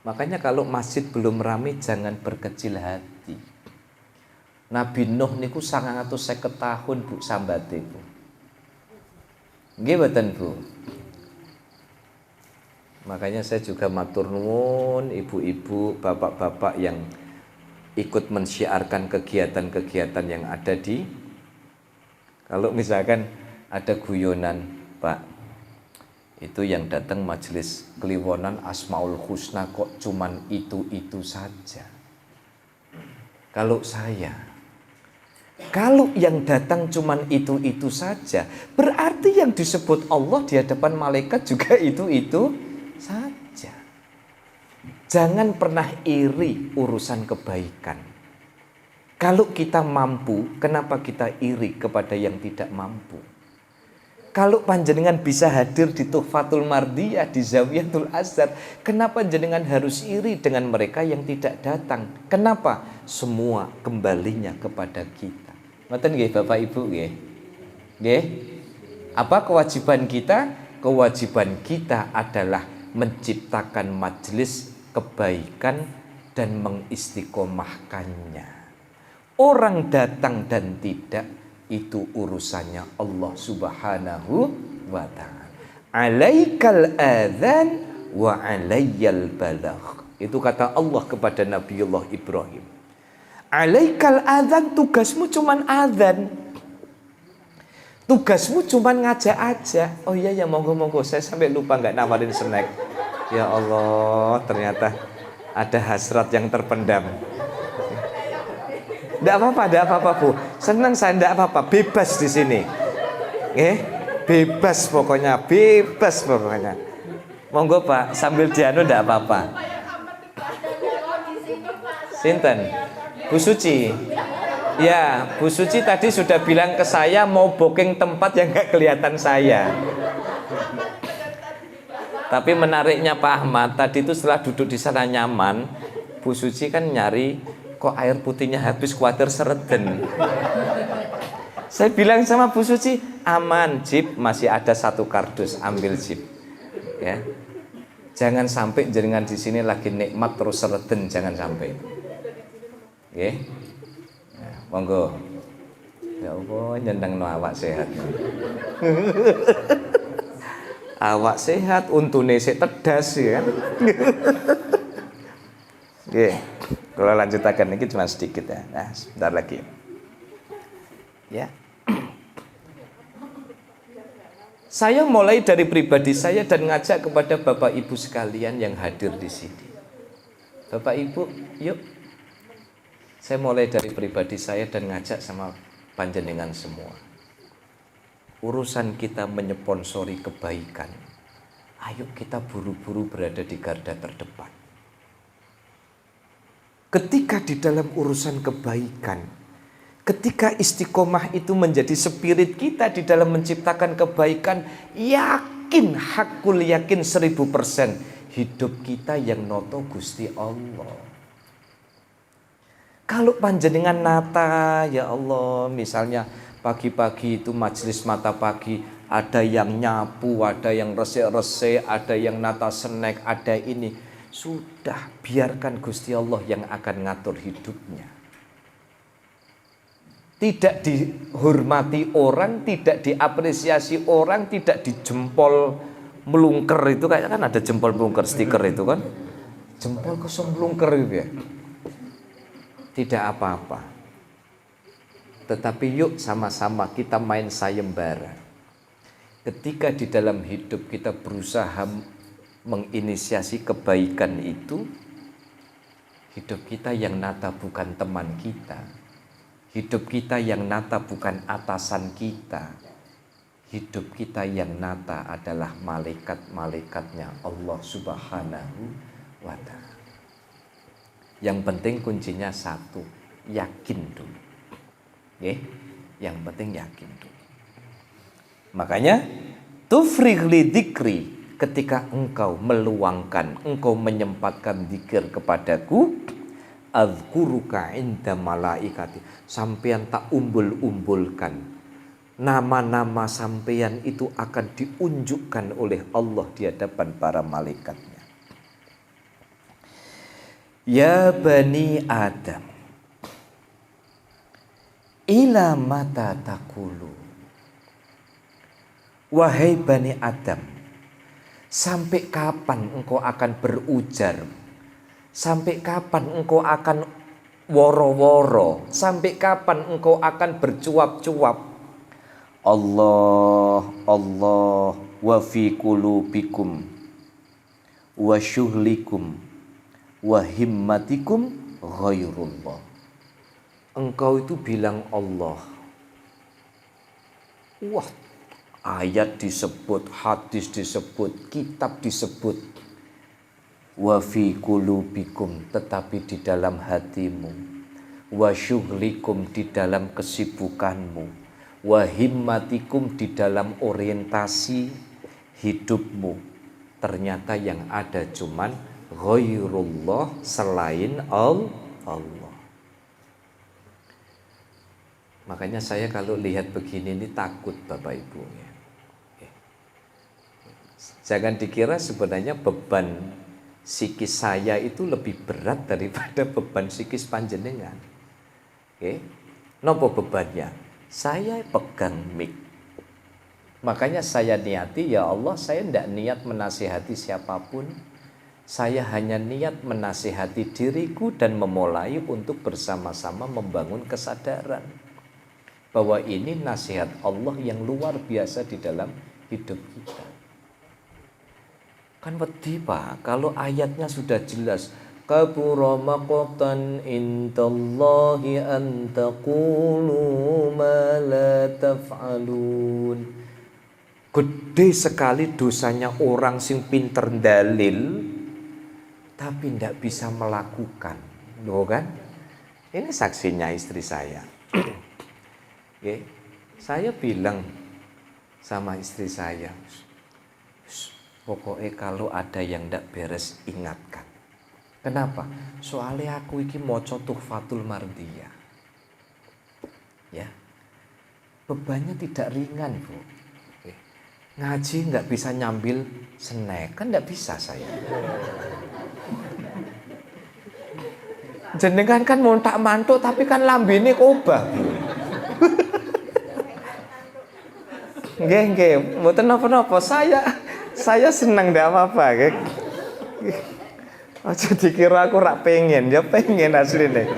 A: Makanya kalau masjid belum ramai jangan berkecil hati. Nabi Nuh niku 950 tahun Bu sambate Bu. Nggih mboten Bu. Makanya saya juga matur nuwun ibu-ibu, bapak-bapak yang ikut mensyiarkan kegiatan-kegiatan yang ada di, kalau misalkan ada guyonan Pak, itu yang datang majelis Kliwonan Asmaul Husna kok cuman itu saja. Kalau yang datang cuman itu saja, berarti yang disebut Allah di hadapan malaikat juga itu saja. Jangan pernah iri urusan kebaikan. Kalau kita mampu, kenapa kita iri kepada yang tidak mampu? Kalau panjenengan bisa hadir di Tuhfatul Mardiyah, di Zawiyatul Azhar, kenapa jenengan harus iri dengan mereka yang tidak datang? Kenapa? Semua kembalinya kepada kita. Ngoten nggih Bapak Ibu nggih? Nggih? Apa kewajiban kita? Kewajiban kita adalah menciptakan majelis kebaikan dan mengistiqomahkannya. Orang datang dan tidak, itu urusannya Allah Subhanahu wa ta'ala. Alaikal adzan wa alayyal balagh. Itu kata Allah kepada Nabiullah Ibrahim. Alaikal adzan, tugasmu cuman adzan. Tugasmu cuma ngajak aja. Oh iya ya, monggo-monggo. Saya sampai lupa nggak nawarin snack. Ya Allah, ternyata ada hasrat yang terpendam. Tidak apa-apa Bu. Senang saya, tidak apa-apa. Bebas di sini. Bebas pokoknya, bebas pokoknya. Monggo Pak, sambil dianu tidak apa-apa. Sinten? Bu Suci. Ya, Bu Suci tadi sudah bilang ke saya mau booking tempat yang nggak kelihatan saya. Tapi menariknya Pak Ahmad, tadi itu setelah duduk di sana nyaman, Bu Suci kan nyari, kok air putihnya habis, khawatir sereden. Saya bilang sama Bu Suci, aman, Jip, masih ada 1 kardus, ambil Jip. Ya. Jangan sampai jenengan di sini lagi nikmat terus sereden, jangan sampai. Oke. Nah, monggo. Ya Allah, nyendang no awak sehat. Awak sehat, untune sik tedas ya kan. Oke. Kalau lanjutakan ini cuma sedikit ya. Nah, sebentar lagi. Ya. Saya mulai dari pribadi saya dan ngajak kepada Bapak Ibu sekalian yang hadir di sini. Bapak Ibu, yuk. Saya mulai dari pribadi saya dan ngajak sama panjenengan semua. Urusan kita menyponsori kebaikan. Ayo kita buru-buru berada di garda terdepan. Ketika di dalam urusan kebaikan, ketika istiqomah itu menjadi spirit kita di dalam menciptakan kebaikan, yakin, hakul yakin 1000%, hidup kita yang noto Gusti Allah. Kalau panjenengan nata, ya Allah, misalnya pagi-pagi itu majelis mata pagi, ada yang nyapu, ada yang resik-resik, ada yang nata snack, ada ini. Sudah, biarkan Gusti Allah yang akan ngatur hidupnya. Tidak dihormati orang, tidak diapresiasi orang, tidak dijempol melungker itu, kayak kan ada jempol melungker stiker itu kan. Jempol kosong melungker itu ya. Tidak apa-apa. Tetapi yuk sama-sama kita main sayembara. Ketika di dalam hidup kita berusaha menginisiasi kebaikan itu, hidup kita yang nata bukan teman kita. Hidup kita yang nata bukan atasan kita. Hidup kita yang nata adalah malaikat-malaikatnya Allah Subhanahu wa ta'ala. Yang penting kuncinya satu, yakin dulu. Yang penting yakin dulu. Makanya tufrigh li dzikri, ketika engkau meluangkan, engkau menyempatkan zikir kepadaku, azkuruka inda malaikati, sampean tak umbul-umbulkan. Nama-nama sampean itu akan diunjukkan oleh Allah di hadapan para malaikatnya. Ya Bani Adam, ila mata takulu. Wahai Bani Adam, sampai kapan engkau akan berujar? Sampai kapan engkau akan woro-woro? Sampai kapan engkau akan bercuap-cuap? Allah, Allah, wa fi qulubikum wa syuhlikum wa himmatikum ghairullah. Engkau itu bilang Allah. Wah, ayat disebut, hadis disebut, kitab disebut. Wa fi qulubikum, tetapi di dalam hatimu. Wa syughlikum, di dalam kesibukanmu. Wa himmatikum, di dalam orientasi hidupmu. Ternyata yang ada cuman ghairullah, selain Allah. Makanya saya kalau lihat begini ini takut Bapak Ibu. Jangan dikira sebenarnya beban psikis saya itu lebih berat daripada beban psikis panjenengan. Nopo bebannya? Saya pegang mic. Makanya saya niati, ya Allah, saya tidak niat menasihati siapapun. Saya hanya niat menasihati diriku dan memulai untuk bersama-sama membangun kesadaran. bahwa ini nasihat Allah yang luar biasa di dalam hidup kita. Kan wedi Pak, kalau ayatnya sudah jelas, kabura maqtan indallahi an taqulu ma la taf'alun. Gede sekali dosanya orang sing pinter dalil tapi tidak bisa melakukan. Loh kan? Ini saksinya istri saya. Oke. Saya bilang sama istri saya, pokoknya kalau ada yang tidak beres ingatkan. Kenapa? Soalnya aku iki maca Tuhfatul Mardiyah. Ya. Bebannya tidak ringan, Bu. Ngaji nggak bisa nyambil snack, kan nggak bisa saya. Jenengan kan mau tak mantuk tapi kan lambene obah. Nggih, mboten napa-napa. Saya senang ndak apa-apa, nggih. Aja dikira aku rak pengen, ya pengen asline.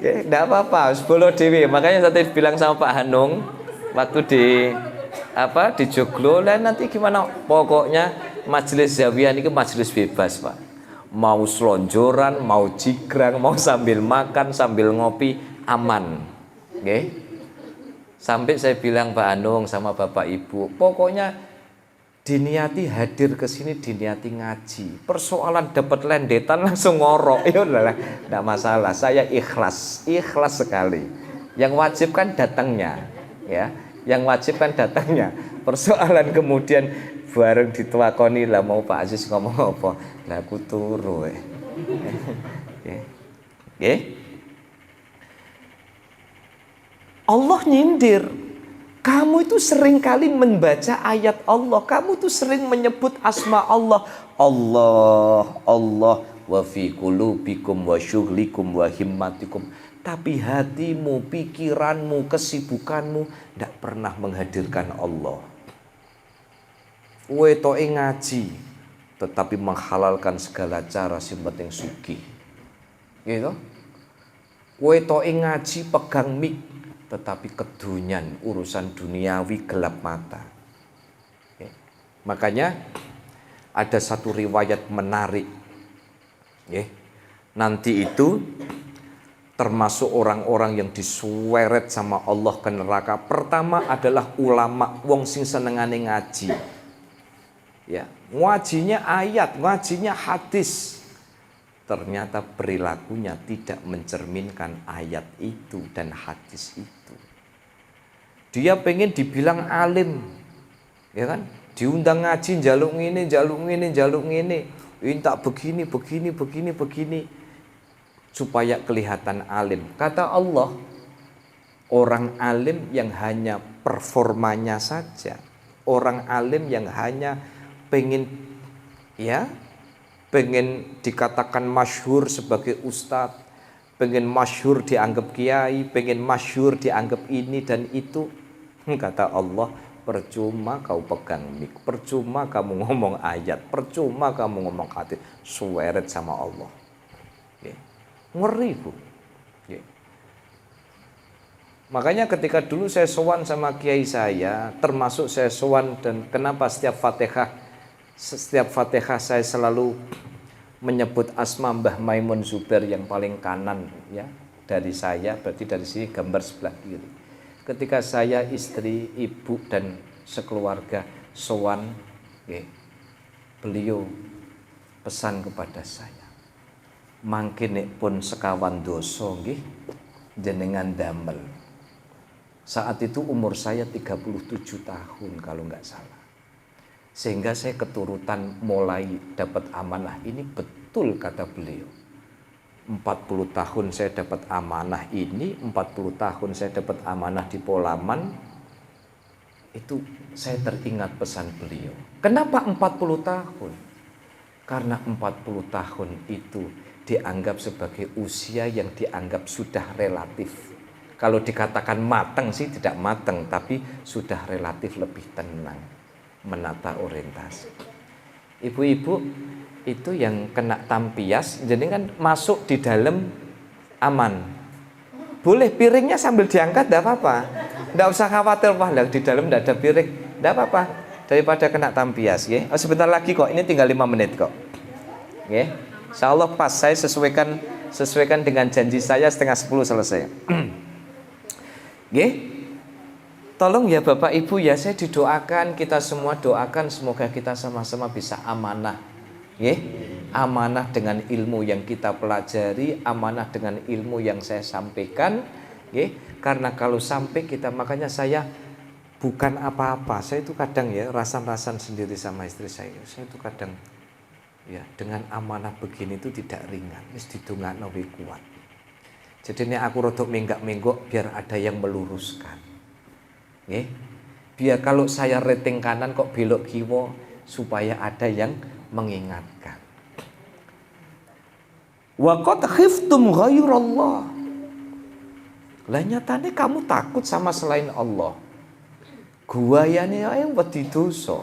A: Nggih, ndak apa-apa, sebolo dhewe. Makanya saya bilang sama Pak Hanung waktu di Joglo, lah nanti gimana? Pokoknya majelis Zawiyah ini majelis bebas, Pak. Mau selonjoran, mau jigrang, mau sambil makan, sambil ngopi, aman. Oke? Sampai saya bilang Pak Anung sama Bapak Ibu, pokoknya diniati hadir ke sini, diniati ngaji. Persoalan dapat lendetan langsung ngorok, ya udahlah, enggak masalah. Saya ikhlas sekali. Yang wajib kan datangnya, ya. Yang wajib kan datangnya. Persoalan kemudian bareng dituakoni lah mau Pak Aziz ngomong apa, lah aku turu. Nggih. Allah nyindir. Kamu itu sering kali membaca ayat Allah. Kamu itu sering menyebut asma Allah. Allah wa fi qulubikum wa syughlikum wa himmatikum. Tapi hatimu, pikiranmu, kesibukanmu tidak pernah menghadirkan Allah. Kowe toke ngaji tetapi menghalalkan segala cara sing penting sugih. Gitu. Kowe toke ngaji pegang mik tetapi kedunyan, urusan duniawi gelap mata. Oke. Makanya ada satu riwayat menarik. Oke. Nanti itu termasuk orang-orang yang disuweret sama Allah ke neraka. Pertama adalah ulama, wong sing senengane ngaji. Ya, ngajinya ayat, ngajinya hadis. Ternyata perilakunya tidak mencerminkan ayat itu dan hadis itu. Dia pengen dibilang alim, ya kan? Diundang ngaji, jaluk ngene, minta begini, supaya kelihatan alim. Kata Allah, orang alim yang hanya performanya saja, orang alim yang hanya pengen dikatakan masyhur sebagai ustadz, pengen masyhur dianggap kiai, pengen masyhur dianggap ini dan itu. Kata Allah, percuma kau pegang mik, percuma kamu ngomong ayat, percuma kamu ngomong hadis, suweret sama Allah. Ngeri, Bu. Makanya ketika dulu saya sowan sama kiai saya, termasuk saya sowan, dan kenapa setiap Fatihah saya selalu menyebut asma Mbah Maimun Zubair yang paling kanan, ya, dari saya, berarti dari sini gambar sebelah kiri. Ketika saya, istri, ibu dan sekeluarga sowan, beliau pesan kepada saya, mangkene pun sekawan dosa nggih jenengan damel. Saat itu umur saya 37 tahun kalau nggak salah. Sehingga saya keturutan mulai dapat amanah ini, betul kata beliau. 40 tahun saya dapat amanah ini, 40 tahun saya dapat amanah di Polaman. Itu saya teringat pesan beliau. Kenapa 40 tahun? Karena 40 tahun itu dianggap sebagai usia yang dianggap sudah relatif. Kalau dikatakan matang sih tidak matang, tapi sudah relatif lebih tenang menata orientasi. Ibu-ibu itu yang kena tampias, jadi kan masuk di dalam aman. boleh piringnya sambil diangkat, tidak apa-apa. Tidak usah khawatir, wah di dalam tidak ada piring, tidak apa-apa. Daripada kena tampias, ya. Oh, sebentar lagi kok, ini tinggal 5 menit kok. Ya. Insya Allah pas, saya sesuaikan dengan janji saya 9:30 selesai. Ya. Tolong ya Bapak Ibu ya, saya didoakan, kita semua doakan semoga kita sama-sama bisa amanah. Ya. Amanah dengan ilmu yang kita pelajari, amanah dengan ilmu yang saya sampaikan. Ya. Karena kalau sampai kita, makanya saya bukan apa-apa. Saya itu kadang ya rasan-rasan sendiri sama istri saya. Saya itu kadang ya dengan amanah begini itu tidak ringan. Wis didongakno kuat. Jadi ini aku rodok menggak-menggok biar ada yang meluruskan. Biar kalau saya rating kanan kok belok kiwa, supaya ada yang mengingatkan. Wa qad khiftum ghairallah. Lah nyatane kamu takut sama selain Allah. Guayane wae wedi dosa.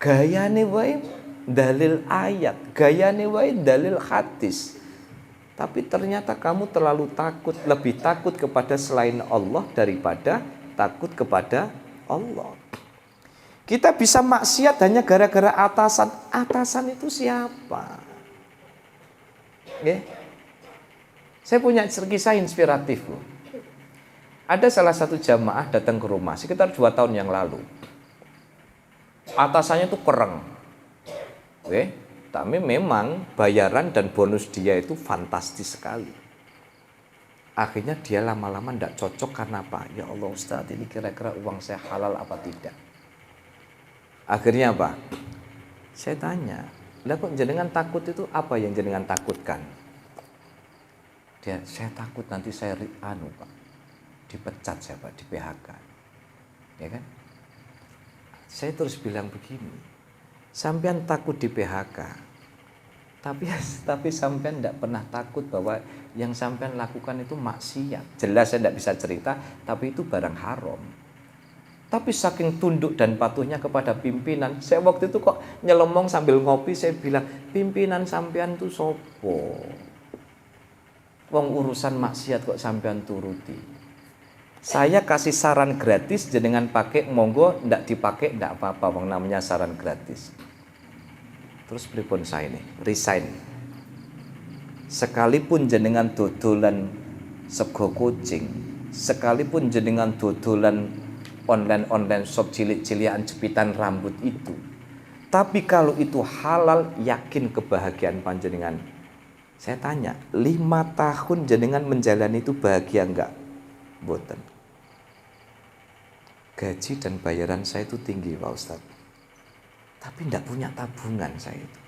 A: Gayane wae dalil ayat, gayane wae dalil hadis. Tapi ternyata kamu terlalu takut, lebih takut kepada selain Allah daripada takut kepada Allah. Kita bisa maksiat hanya gara-gara atasan. Atasan itu siapa? Saya punya kisah inspiratif loh. Ada salah satu jamaah datang ke rumah sekitar 2 tahun yang lalu. Atasannya itu kereng. Tapi memang bayaran dan bonus dia itu fantastis sekali. Akhirnya dia lama-lama tidak cocok karena apa? Ya Allah Ustaz, ini kira-kira uang saya halal apa tidak? Akhirnya apa? Saya tanya, lah kok jenengan takut itu apa yang jenengan takutkan? Saya takut nanti saya Pak, dipecat saya Pak, di PHK. Ya kan? Saya terus bilang begini, sampean takut di PHK, tapi sampean tidak pernah takut bahwa yang sampean lakukan itu maksiat. Jelas saya tidak bisa cerita, tapi itu barang haram. Tapi saking tunduk dan patuhnya kepada pimpinan, saya waktu itu kok nyelomong sambil ngopi, saya bilang, pimpinan sampean itu sopo? Wong urusan maksiat kok sampean turuti. Saya kasih saran gratis, jenengan pakai monggo, ndak dipakai ndak apa-apa, wong namanya saran gratis. Terus pripun saya ini, resign. Sekalipun jenengan dodolan sego kucing, sekalipun jenengan dodolan online shop cilik-cilikan jepitan rambut itu, tapi kalau itu halal, yakin kebahagiaan panjenengan. Saya tanya, 5 tahun jenengan menjalani itu bahagia enggak? Boten. Gaji dan bayaran saya itu tinggi Pak Ustadz, tapi enggak punya tabungan saya itu.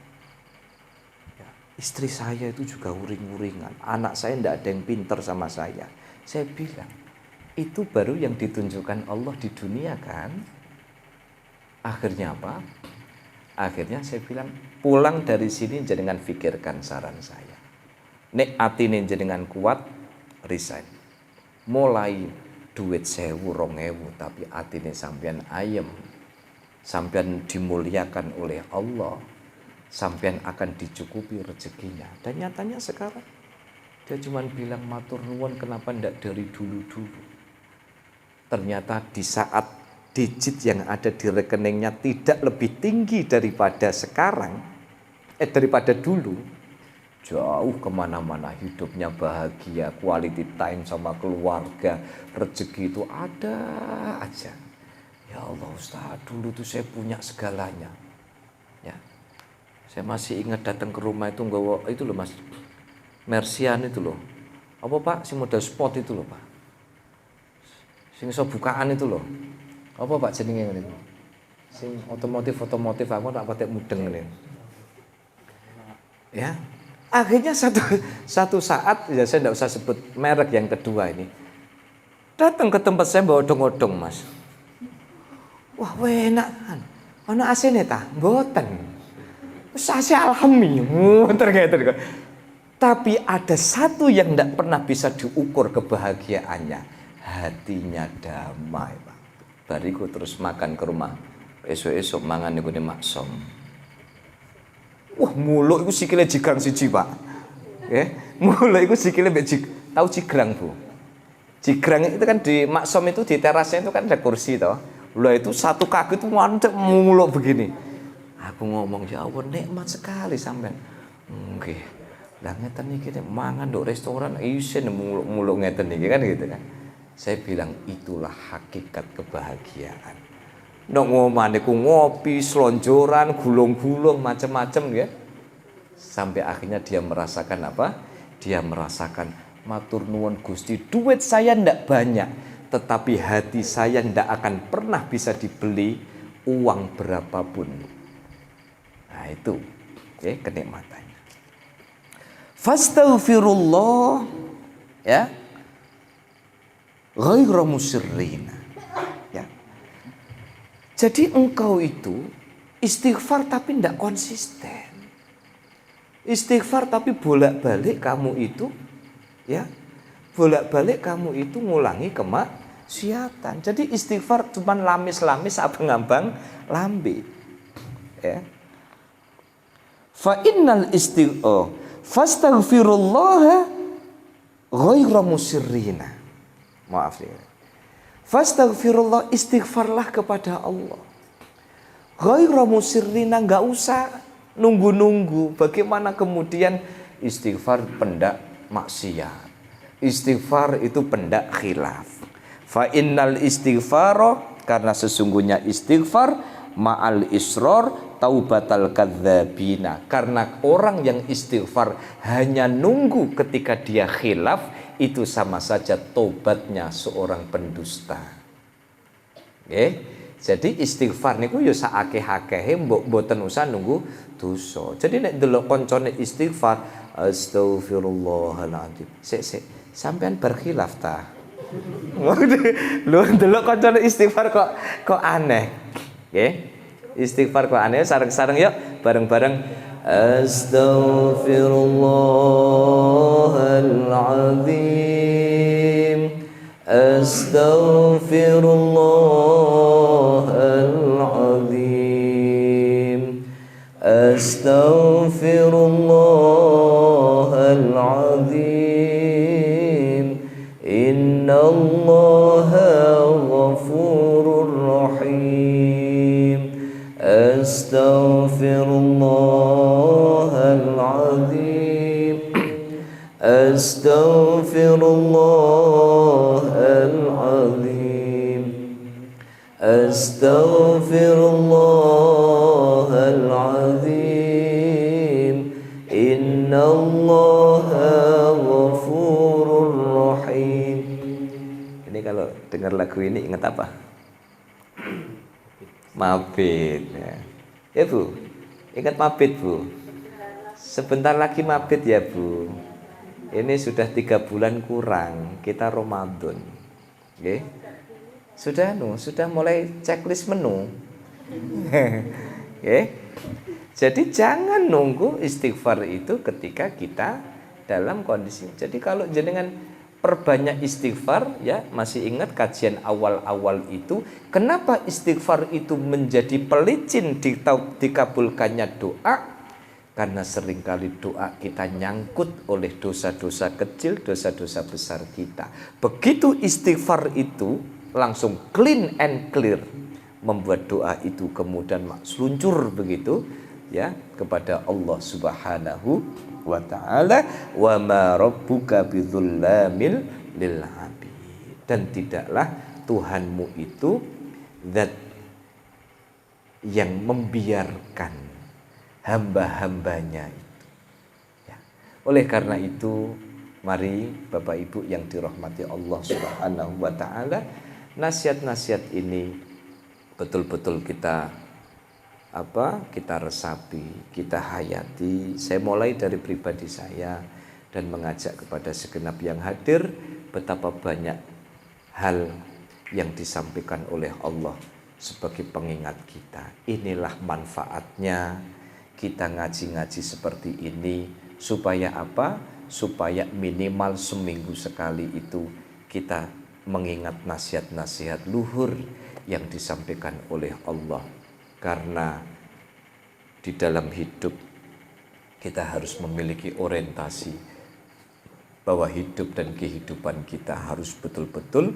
A: Istri saya itu juga uring-uringan. Anak saya tidak ada yang pinter sama saya. Saya bilang, itu baru yang ditunjukkan Allah di dunia kan? Akhirnya apa? Akhirnya saya bilang, pulang dari sini jenengan pikirkan saran saya. Nek atine jenengan kuat, resign. Mulai duit 1.000, 2.000, tapi atine sampean ayem. Sampean dimuliakan oleh Allah. Sampean akan dicukupi rezekinya. Dan nyatanya sekarang dia cuma bilang matur nuwun kenapa ndak dari dulu-dulu. Ternyata di saat digit yang ada di rekeningnya tidak lebih tinggi daripada sekarang, daripada dulu, jauh kemana-mana hidupnya bahagia, quality time sama keluarga, rezeki itu ada aja. Ya Allah Ustaz, dulu tuh saya punya segalanya. Ya. Saya masih ingat datang ke rumah itu nggawa itu loh Mas, Mercian itu loh. Apa Pak? Si model sport itu loh Pak. Sing iso bukaan itu loh. Apa Pak jenenge ngene itu? Sing otomotif aku tak patek mudeng ngene. Ya. Akhirnya satu saat ya saya tidak usah sebut merek yang kedua ini. Datang ke tempat saya bawa odong-odong Mas. Wah, enak kan. Ono asine ta? Mboten. Saya alhamdulillah ternyata. Tapi ada satu yang tidak pernah bisa diukur kebahagiaannya, hatinya damai Pak. Bariku terus makan ke rumah, esok-esok mangan niku maksom. Wah muluk iku sikile jigang siji Pak. Muluk iku sikile Tahu Cigrang, Bu? Cigrang itu kan di Maksom itu di terasnya itu kan ada kursi toh. Lah itu satu kaki itu mantep muluk begini. Aku ngomong, ya Allah nikmat sekali sampean. Nggih. Lah ngeten iki mangan nduk restoran isin muluk-muluk ngeten iki kan gitu kan. Saya bilang itulah hakikat kebahagiaan. Ndok ngomane ku ngopi, selonjoran, gulung-gulung macam-macam ya. Sampai akhirnya dia merasakan apa? Dia merasakan matur nuwun Gusti, duit saya ndak banyak, tetapi hati saya ndak akan pernah bisa dibeli uang berapapun. Nah itu kenikmatannya. Fastaghfirullah ya ghairu musirrina ya. Jadi engkau itu istighfar tapi ndak konsisten. Istighfar tapi bolak-balik kamu itu ya, bolak-balik kamu itu ngulangi kemaksiatan. Jadi istighfar cuman lamis-lamis abang-abang lambe. Ya. Fa innal istighfar fastaghfirullah ghairu musirrina. Maaf ya. Fastaghfirullah, istighfarlah kepada Allah. Ghairu musirrina, enggak usah nunggu-nunggu. Bagaimana kemudian istighfar pendak maksiat, istighfar itu pendak khilaf. Fa innal istighfar, karena sesungguhnya istighfar ma'al isror taubatal kadzabina. Karena orang yang istighfar hanya nunggu ketika dia khilaf, itu sama saja tobatnya seorang pendusta. Jadi istighfar niku ya saakeh-akehe mboten usah nunggu dosa. Jadi nek delok koncone istighfar, astagfirullahaladzim. Sik sampean berkhilaf ta? Lho delok koncone istighfar kok aneh. Nggih. Istighfar kok aneh, sareng-sareng yuk bareng-bareng. Astaghfirullahaladzim. Astaghfirullahaladzim. Astaghfirullahaladzim. Innallaha ghafurur rahim. Astaghfirullahaladzim. Astaghfirullahaladzim. Astaghfirullahaladzim. Innallaha ghafurur rahim. Ini kalau dengar lagu ini ingat apa? Mabit ya. Ya Bu, ingat mabit Bu. Sebentar lagi mabit ya Bu. Ini sudah 3 bulan kurang kita Ramadan. Oke? Sudah mulai checklist menu. Oke? Jadi jangan nunggu istighfar itu ketika kita dalam kondisi. Jadi kalau jenengan perbanyak istighfar ya, masih ingat kajian awal-awal itu, kenapa istighfar itu menjadi pelicin dikabulkannya doa? Karena seringkali doa kita nyangkut oleh dosa-dosa kecil, dosa-dosa besar kita. Begitu istighfar itu langsung clean and clear, membuat doa itu kemudian seluncur begitu ya kepada Allah Subhanahu wa ta'ala. Wa ma rabbuka bidzulamil lil abid. Dan tidaklah Tuhanmu itu zat yang membiarkan hamba-hambanya itu ya. Oleh karena itu mari Bapak Ibu yang dirahmati Allah Subhanahu wa ta'ala, nasihat-nasihat ini betul-betul kita resapi, kita hayati. Saya mulai dari pribadi saya dan mengajak kepada segenap yang hadir, betapa banyak hal yang disampaikan oleh Allah sebagai pengingat kita. Inilah manfaatnya kita ngaji-ngaji seperti ini, supaya apa? Supaya minimal seminggu sekali itu kita mengingat nasihat-nasihat luhur yang disampaikan oleh Allah. Karena di dalam hidup kita harus memiliki orientasi bahwa hidup dan kehidupan kita harus betul-betul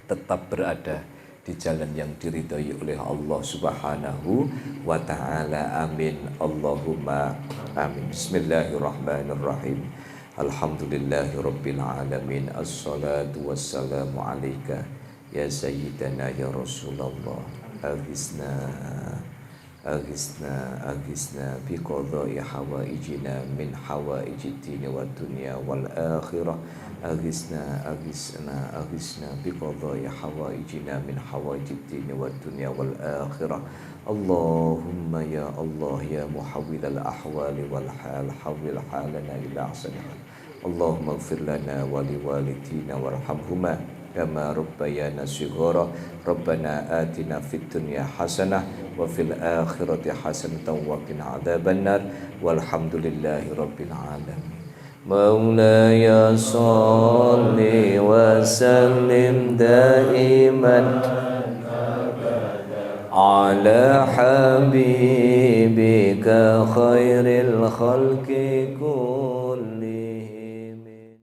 A: tetap berada di jalan yang diridhai oleh Allah Subhanahu wa taala. Amin. Allahumma amin. Bismillahirrahmanirrahim. Alhamdulillahirabbil alamin. Assalatu wassalamu alayka ya sayyidana ya Rasulullah. Aghithna biqadai hawaijina min hawaijid dini wad dunya wal akhirah. Aghithna biqadai hawaijina min hawaijid dini wad dunya wal akhirah. Allahumma ya Allah ya muhawwilal ahwali wal hal hawwil halana ila ahsani hal. Allahumma ighfir lana wa liwalidina warhamhuma kama rabbayana shighara. Rabbana atina fid dunya hasanah wa fil akhirati hasanatan wa qina adzabannar. Walhamdulillahi rabbil alamin. Maulaya shalli wa sallim daiman ala habibika khairil khalqi